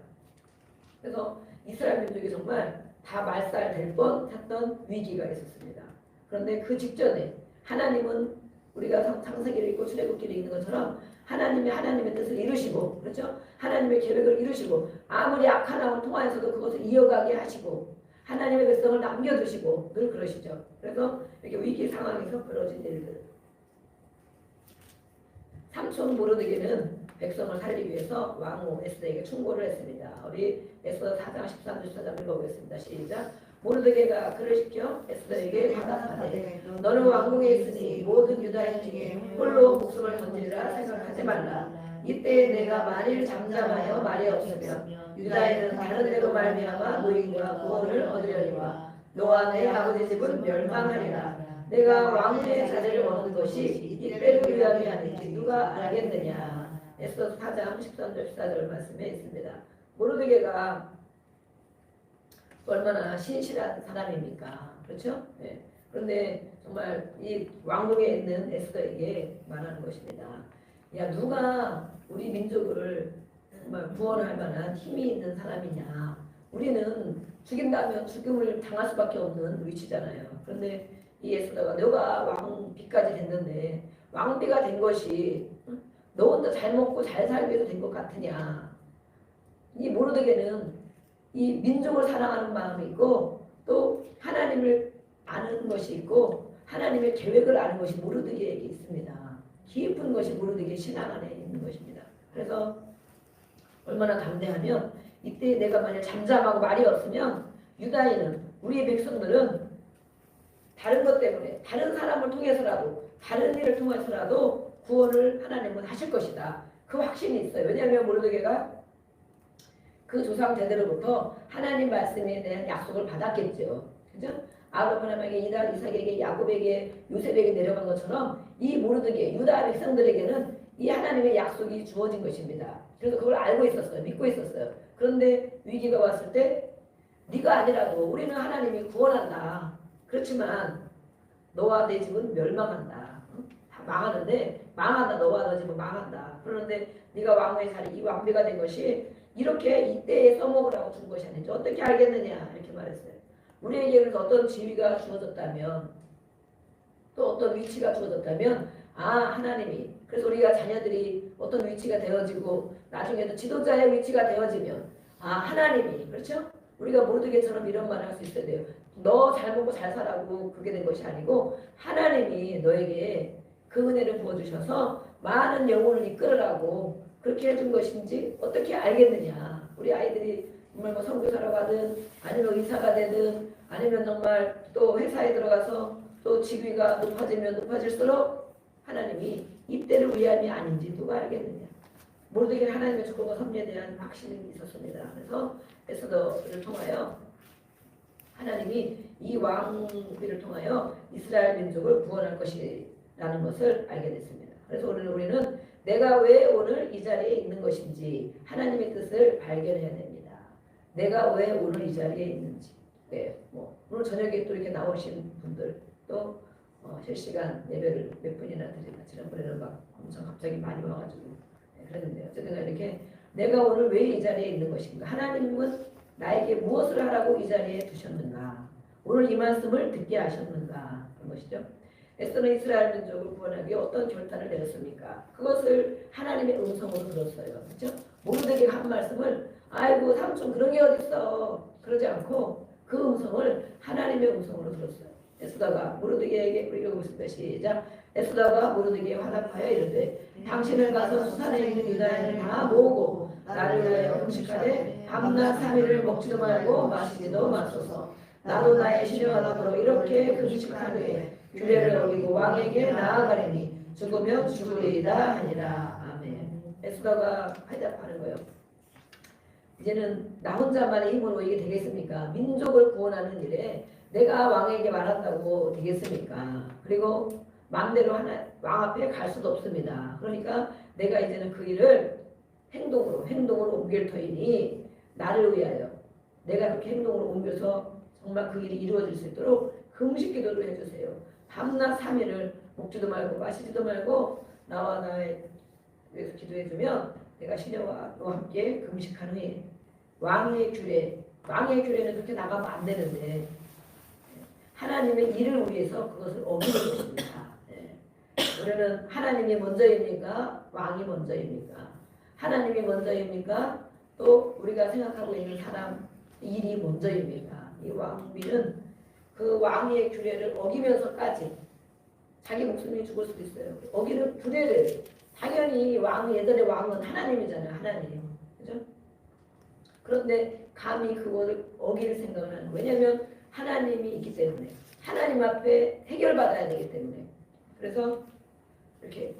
그래서 이스라엘 민족이 정말 다 말살될 뻔했던 위기가 있었습니다. 그런데 그 직전에 하나님은 우리가 창세기를 읽고 출애굽기를 읽는 것처럼 하나님의 뜻을 이루시고, 그렇죠? 하나님의 계획을 이루시고, 아무리 악한 왕을 통하여서도 그것을 이어가게 하시고, 하나님의 백성을 남겨두시고 늘 그러시죠. 그래서 이렇게 위기 상황에서 벌어진 일들. 삼촌 모르드게는 백성을 살리기 위해서 왕후 에스더에게 충고를 했습니다. 우리 에스더 4장 13절 14절 읽어보겠습니다. 시작. 모르드게가 그를 시켜 에스더에게 대답하되 너는 왕궁에 있으니 모든 유다인 중에 홀로 목숨을 건지리라 생각하지 말라. 이때 내가 만일 잠잠하여 말이 없으면 유다인은 다른 데로 말미암아 노임과 구원을 얻으려니와 너와 내 아버지 집은 멸망하리라. 내가 왕의 자리를 얻는 것이 이때를 위함이 아닌지 누가 알겠느냐. 에스더 4장 13절 14절 말씀에 있습니다. 모르드게가 얼마나 신실한 사람입니까? 그렇죠? 네. 그런데 정말 이 왕궁에 있는 에스더에게 말하는 것입니다. 야, 누가 우리 민족을 정말 구원할 만한 힘이 있는 사람이냐. 우리는 죽인다면 죽음을 당할 수밖에 없는 위치잖아요. 그런데 이 에스더가 너가 왕비까지 됐는데 왕비가 된 것이 너 혼자 잘 먹고 잘 살기 위해서 된 것 같으냐. 이 모르드게는 이 민족을 사랑하는 마음이 있고 또 하나님을 아는 것이 있고 하나님의 계획을 아는 것이 모르드게에게 있습니다. 깊은 것이 모르드게 신앙 안에 있는 것입니다. 그래서 얼마나 담대하면 이때 내가 만약 잠잠하고 말이 없으면 유다인은 우리의 백성들은 다른 것 때문에 다른 사람을 통해서라도 다른 일을 통해서라도 구원을 하나님은 하실 것이다. 그 확신이 있어요. 왜냐하면 모르드게가 그 조상 대대로부터 하나님 말씀에 대한 약속을 받았겠죠. 그죠? 아브라함에게 이삭에게 야곱에게 요셉에게 내려간 것처럼 이 모르드게 유다 백성들에게는 이 하나님의 약속이 주어진 것입니다. 그래서 그걸 알고 있었어요. 믿고 있었어요. 그런데 위기가 왔을 때 네가 아니라도 우리는 하나님이 구원한다. 그렇지만 너와 내 집은 멸망한다. 망하는데 망한다. 너와 너 집은 망한다. 그런데 네가 왕의 자리 이 왕비가 된 것이 이렇게 이때에 써먹으라고 준 것이 아니죠. 어떻게 알겠느냐 이렇게 말했어요. 우리에게 그래서 어떤 지위가 주어졌다면 또 어떤 위치가 주어졌다면 하나님이 그래서 우리가 자녀들이 어떤 위치가 되어지고 나중에도 지도자의 위치가 되어지면 하나님이 그렇죠? 우리가 모르드게처럼 이런 말을 할 수 있어야 돼요. 너 잘 먹고 잘 살라고 그게 된 것이 아니고 하나님이 너에게 그 은혜를 부어주셔서 많은 영혼을 이끌으라고 그렇게 해준 것인지 어떻게 알겠느냐. 우리 아이들이 정말 뭐 선교사로 가든 아니면 의사가 되든 아니면 정말 또 회사에 들어가서 또 직위가 높아지면 높아질수록 하나님이 이때를 위함이 아닌지 누가 알겠느냐. 모르드게는 하나님의 축복과 섭리에 대한 확신이 있었습니다. 그래서 에스더를 통하여 하나님이 이 왕비를 통하여 이스라엘 민족을 구원할 것이라는 것을 알게 됐습니다. 그래서 오늘 우리는 내가 왜 오늘 이 자리에 있는 것인지 하나님의 뜻을 발견해야 됩니다. 내가 왜 오늘 이 자리에 있는지. 네, 오늘 저녁에 또 이렇게 나오신 분들 또 실시간 예배를 몇 분이나 드리나 지난번에는 막 엄청 갑자기 많이 와가지고 그랬는데 어쨌든 이렇게 내가 오늘 왜 이 자리에 있는 것인가. 하나님은 나에게 무엇을 하라고 이 자리에 두셨는가. 오늘 이 말씀을 듣게 하셨는가. 그런 것이죠. 에스더는 이스라엘 민족을 구원하기 위해 어떤 결단을 내렸습니까? 그것을 하나님의 음성으로 들었어요. 그렇죠? 모르드게가 한 말씀을 아이고 삼촌 그런 게 어딨어. 그러지 않고 그 음성을 하나님의 음성으로 들었어요. 에스더가 모르드게에게 읽어보겠습니다. 시작. 에스더가 모르드게에 화답하여 이르되 당신을 가서 수산에 있는 유다인을 다 모으고 나를 위하여 금식하되 밤낮 3일을 먹지도 말고 마시지도 마소서. 나도 나의 신령함으로 이렇게 금식한 후에 규례를 어기고 왕에게 나아가리니 죽으면 죽으리이다 하니라. 아멘. 에스더가 화답하는 거예요. 이제는 나 혼자만의 힘으로 이게 되겠습니까? 민족을 구원하는 일에 내가 왕에게 말한다고 되겠습니까? 그리고 마음대로 왕 앞에 갈 수도 없습니다. 그러니까 내가 이제는 그 일을 행동으로 옮길 터이니 나를 위하여 내가 그렇게 행동으로 옮겨서 정말 그 일이 이루어질 수 있도록 금식 기도를 해주세요. 밤낮 3일을 먹지도 말고 마시지도 말고 나와 나의 위해서 기도해주면 내가 시녀와 너와 함께 금식한 후에 왕의 규례는 그렇게 나가면 안 되는데 하나님의 일을 위해서 그것을 어기는 것입니다. 우리는 하나님이 먼저입니까? 왕이 먼저입니까? 하나님이 먼저입니까? 또 우리가 생각하고 있는 사람 일이 먼저입니까? 이 왕비는 그 왕의 규례를 어기면서까지 자기 목숨이 죽을 수도 있어요. 어기는 규례를 당연히 예전에 왕은 하나님이잖아요. 하나님. 그죠? 그런데 감히 그거를 어길 생각을 하는 거예요. 왜냐하면 하나님이 있기 때문에 하나님 앞에 해결받아야 되기 때문에 그래서 이렇게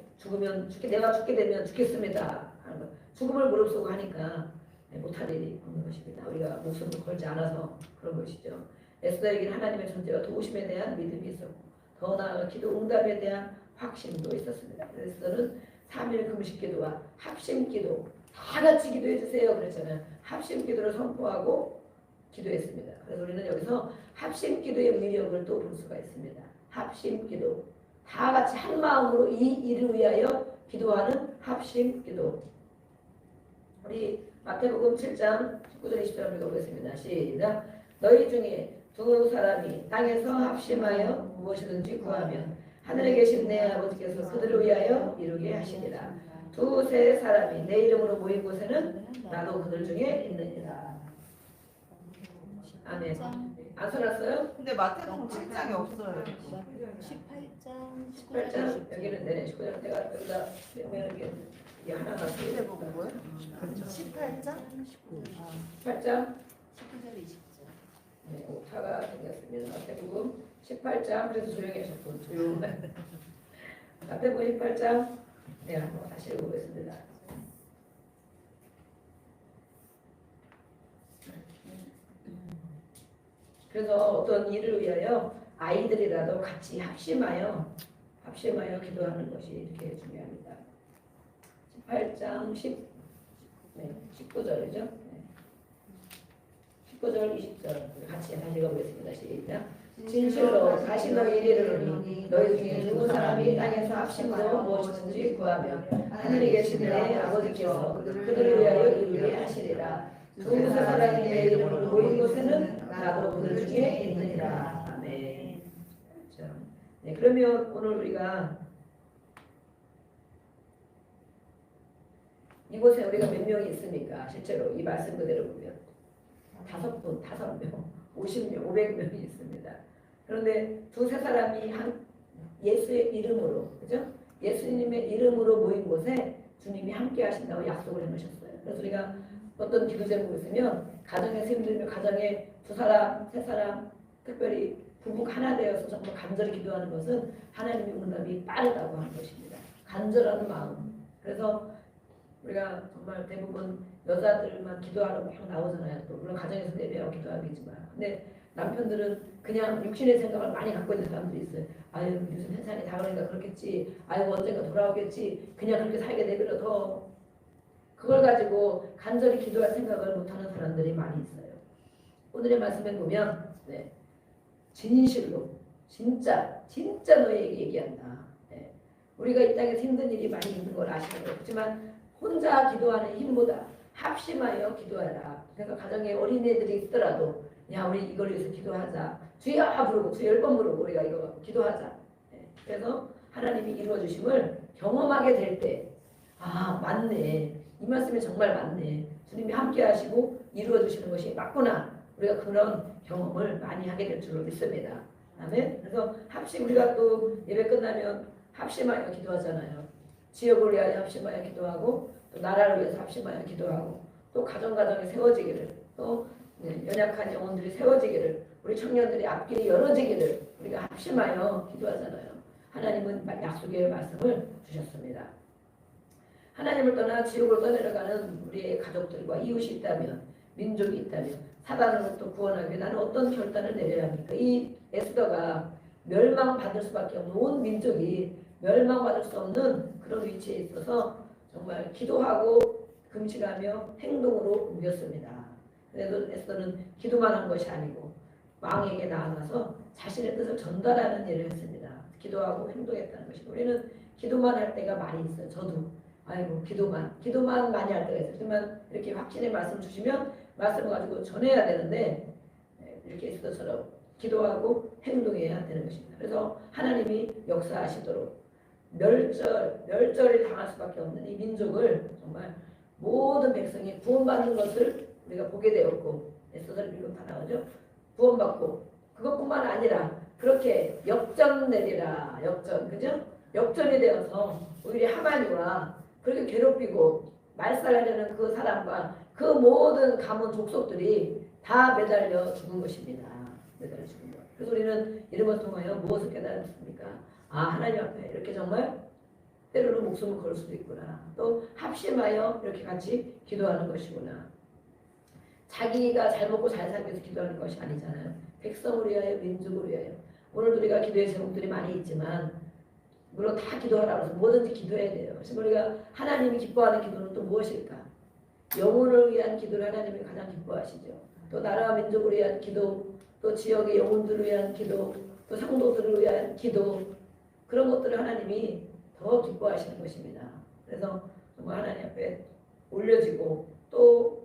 내가 죽게 되면 죽겠습니다 하는 거. 죽음을 무릅쓰고 하니까 못할 일이 없는 것입니다. 우리가 목숨을 걸지 않아서 그런 것이죠. 에스더에게는 하나님의 존재와 도우심에 대한 믿음이 있었고 더 나아가 기도 응답에 대한 확신도 있었습니다. 에스더는 3일 금식 기도와 합심 기도 다 같이 기도해 주세요 그랬잖아요. 합심 기도를 선포하고 기도했습니다. 그래서 우리는 여기서 합심 기도의 위력을 또 볼 수가 있습니다. 합심 기도 다 같이 한 마음으로 이 일을 위하여 기도하는 합심 기도. 우리 마태복음 7장 19절 20절 읽어보겠습니다. 시작. 너희 중에 두 사람이 땅에서 합심하여 무엇이든지 구하면 하늘에 계신 내 아버지께서 그들을 위하여 이루게 하시리라. 두세 사람이 내 이름으로 모인 곳에는 나도 그들 중에 있느니라. 아멘. 안 써놨어요? 근데 마태복음 7장에 없어요. 18장 여기는 내내 19장 내가 여기다 이게 하나 났어요. 마태복음 뭐예요? 18장? 18장 19절 20절. 네, 오타가 생겼습니다. 마태복음 18장 그래서 조용히 하셨고 조용히 마태복음 18장 네 한번 다시 읽어보겠습니다. 그래서 어떤 일을 위하여 아이들이라도 같이 합심하여 기도하는 것이 이렇게 중요합니다. 18장 19절이죠. 네. 19절 20절 같이 다시 읽어보겠습니다. 시작. 진실로 다시 너희에게 이르노니 너희 중에 누구 사람이 땅에서 합심으로 무엇이든지 구하면 하늘에 계신 내 아버지께서 그들을 위하여 이루게 하시리라. 두 사람이 내 이름으로 모인 곳에는 나도 그들 중에 있느니라. 아멘. 그렇죠. 네, 그러면 오늘 우리가 이곳에 우리가 몇 명이 있습니까? 실제로 이 말씀 그대로 보면 5명, 50명, 500명이 있습니다. 그런데 두세 사람이 한 예수의 이름으로, 그죠? 예수님의 이름으로 모인 곳에 주님이 함께 하신다고 약속을 해놓으셨어요. 그래서 우리가 어떤 기도 제목이 있으면 가정에서 힘들면 가정에 두 사람, 세 사람, 특별히 부부가 하나 되어서 정말 간절히 기도하는 것은 하나님의 응답이 빠르다고 하는 것입니다. 간절한 마음. 그래서 우리가 정말 대부분 여자들만 기도하러 막 나오잖아요. 또 물론 가정에서 예배하고 기도하겠지만, 근데 남편들은 그냥 육신의 생각을 많이 갖고 있는 사람들이 있어요. 아유 무슨 세상이 다 그러니까 그렇겠지. 아유 언젠가 돌아오겠지. 그냥 그렇게 살게 내버려 둬. 그걸 가지고 간절히 기도할 생각을 못하는 사람들이 많이 있어요. 오늘의 말씀에 보면 진실로 진짜 너희에게 얘기한다. 우리가 이 땅에서 힘든 일이 많이 있는 걸 아시는 거 그렇지만 혼자 기도하는 힘보다 합심하여 기도하라. 그래서 가정에 어린애들이 있더라도 야 우리 이걸 위해서 기도하자. 주여 부르고 주 10번 부르고 우리가 이거 기도하자. 그래서 하나님이 이루어 주심을 경험하게 될 때 아 맞네. 이 말씀이 정말 맞네. 주님이 함께 하시고 이루어 주시는 것이 맞구나. 우리가 그런 경험을 많이 하게 될 줄로 믿습니다. 아멘. 그래서 합심 우리가 또 예배 끝나면 합심하여 기도하잖아요. 지역을 위하여 합심하여 기도하고 또 나라를 위해서 합심하여 기도하고 또 가정에 세워지기를 또 연약한 영혼들이 세워지기를 우리 청년들이 앞길이 열어지기를 우리가 합심하여 기도하잖아요. 하나님은 약속의 말씀을 주셨습니다. 하나님을 떠나 지옥을 떠내려가는 우리의 가족들과 이웃이 있다면 민족이 있다면 사단으로부터 구원하기 위해 나는 어떤 결단을 내려야 합니까? 이 에스더가 멸망받을 수밖에 없는 온 민족이 멸망받을 수 없는 그런 위치에 있어서 정말 기도하고 금식하며 행동으로 옮겼습니다. 그래도 에스더는 기도만 한 것이 아니고 왕에게 나아가서 자신의 뜻을 전달하는 일을 했습니다. 기도하고 행동했다는 것이고 우리는 기도만 할 때가 많이 있어요. 저도 아이고 기도만 많이 할 때가 있어요. 하지만 이렇게 확신의 말씀 주시면 말씀을 가지고 전해야 되는데 이렇게 에스더처럼 기도하고 행동해야 되는 것입니다. 그래서 하나님이 역사하시도록 멸절을 당할 수밖에 없는 이 민족을 정말 모든 백성이 구원받는 것을 우리가 보게 되었고 에스더를 비롯하나죠. 구원받고 그것뿐만 아니라 그렇게 역전되리라 그죠? 역전이 되어서 오히려 하만이와 그렇게 괴롭히고 말살하려는 그 사람과 그 모든 가문 족속들이 다 매달려 죽은 것입니다. 매달려 죽은 것. 그래서 우리는 이런 것을 통하여 무엇을 깨달았습니까? 아 하나님 앞에 이렇게 정말 때로는 목숨을 걸 수도 있구나. 또 합심하여 이렇게 같이 기도하는 것이구나. 자기가 잘 먹고 잘 살기 위해서 기도하는 것이 아니잖아요. 백성을 위하여 민족을 위하여. 오늘 우리가 기도의 제목들이 많이 있지만 물론 다 기도하라고 해서 뭐든지 기도해야 돼요. 그래서 우리가 하나님이 기뻐하는 기도는 또 무엇일까? 영혼을 위한 기도를 하나님이 가장 기뻐하시죠. 또 나라와 민족을 위한 기도, 또 지역의 영혼들을 위한 기도, 또 성도들을 위한 기도 그런 것들을 하나님이 더 기뻐하시는 것입니다. 그래서 정말 하나님 앞에 올려지고 또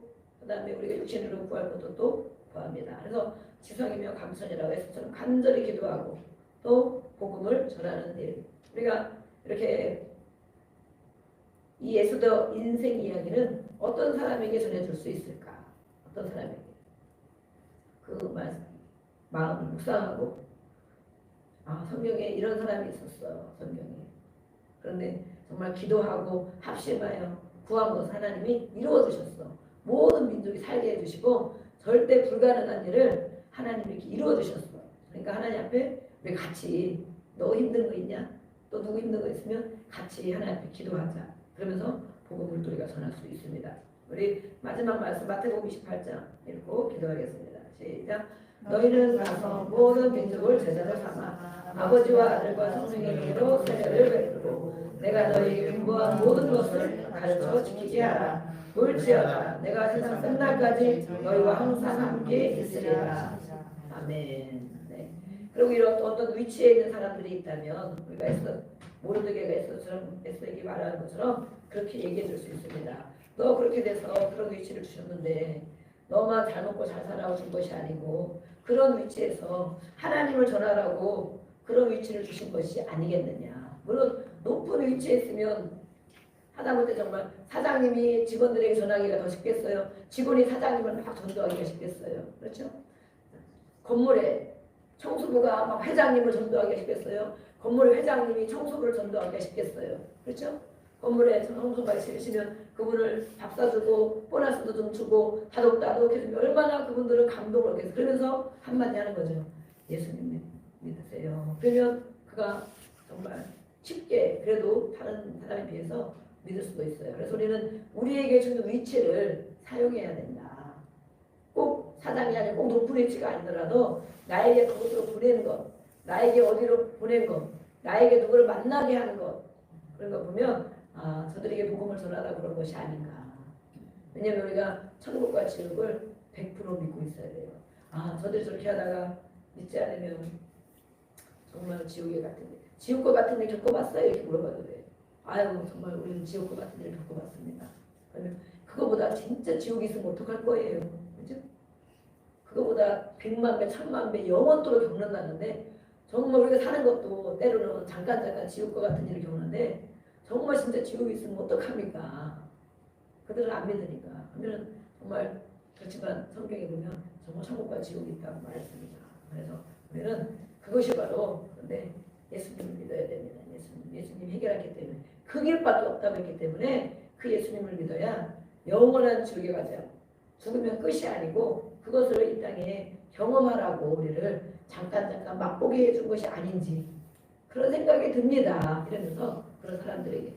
그 다음에 우리가 육신으로 구할 것도 또 구합니다. 그래서 지성이며 감천이라고 해서 간절히 기도하고 또 복음을 전하는 일. 우리가 이렇게 이 에스더 인생 이야기는 어떤 사람에게 전해줄 수 있을까? 어떤 사람에게 그 마음을 묵상하고 성경에 이런 사람이 있었어. 성경에. 그런데 정말 기도하고 합심하여 구한 것을 하나님이 이루어 주셨어. 모든 민족이 살게 해주시고 절대 불가능한 일을 하나님이 이렇게 이루어 주셨어. 그러니까 하나님 앞에 우리 같이 너 힘든 거 있냐? 또 누구 힘든 거 있으면 같이 하나님 앞에 기도하자. 그러면서 복음을 또 우리가 전할 수 있습니다. 우리 마지막 말씀 마태복음 28장 읽고 기도하겠습니다. 시작. 너희는 가서 모든 민족을 제자로 삼아 아버지와 아들과 성령의 이름으로 세례를 베풀고 내가 너희에게 분부한 모든 것을 가르쳐 지키게 하라. 볼지어다 내가 세상 끝날까지 너희와 항상 함께 있으리라. 아멘. 네. 그리고 이런 어떤 위치에 있는 사람들이 있다면 우리가 모르드게가 에스더에게 말하는 것처럼 그렇게 얘기해 줄 수 있습니다. 너 그렇게 돼서 그런 위치를 주셨는데 너만 잘 먹고 잘 살아고 준 것이 아니고 그런 위치에서 하나님을 전하라고 그런 위치를 주신 것이 아니겠느냐. 물론 높은 위치에 있으면 하다못해 정말 사장님이 직원들에게 전하기가 더 쉽겠어요. 직원이 사장님을 막 전도하기가 쉽겠어요. 그렇죠? 건물에 청소부가 막 회장님을 전도하기가 쉽겠어요. 건물의 회장님이 청소부를 전도하기가 쉽겠어요. 그렇죠? 건물에 청소부가 있으시면 그분을 밥 사주고 보너스도 좀 주고 다독다독 해주면 얼마나 그분들은 감동을 얻겠어요. 그러면서 한마디 하는 거죠. 예수님 믿으세요. 그러면 그가 정말 쉽게 그래도 다른 사람에 비해서 믿을 수도 있어요. 그래서 우리는 우리에게 주는 위치를 사용해야 된다. 꼭 사장이 아니고 꼭 높은 위치가 아니더라도 나에게 그곳으로 보내는 것, 나에게 어디로 보낸 것, 나에게 누구를 만나게 하는 것 그런 거 보면 저들에게 복음을 전하라 그런 것이 아닌가. 왜냐하면 우리가 천국과 지옥을 100% 믿고 있어야 돼요. 저들이 저렇게 하다가 믿지 않으면 정말 지옥에 같은데 지옥과 같은 일 겪어봤어요? 이렇게 물어봐도 돼요. 아유 정말 우리는 지옥과 같은 일을 겪어봤습니다. 그러면 그거보다 진짜 지옥이 있으면 어떡할 거예요. 그죠? 그거보다 100만 배, 1000만 배 영원토록 겪는다는데 정말 우리가 사는 것도 때로는 잠깐 지옥과 같은 일을 겪는데 정말 진짜 지옥이 있으면 어떡합니까? 그들은 안 믿으니까. 그러면 정말 그렇지만 성경에 보면 정말 천국과 지옥이 있다고 말했습니다. 그래서 우리는 그것이 바로 근데 예수님을 믿어야 됩니다. 예수님 해결했기 때문에 그 길밖에 없다고 했기 때문에 그 예수님을 믿어야 영원한 지옥에 가지 않고 죽으면 끝이 아니고 그것을 이 땅에 경험하라고 우리를 잠깐 맛보게 해준 것이 아닌지 그런 생각이 듭니다. 이러면서 그런 사람들에게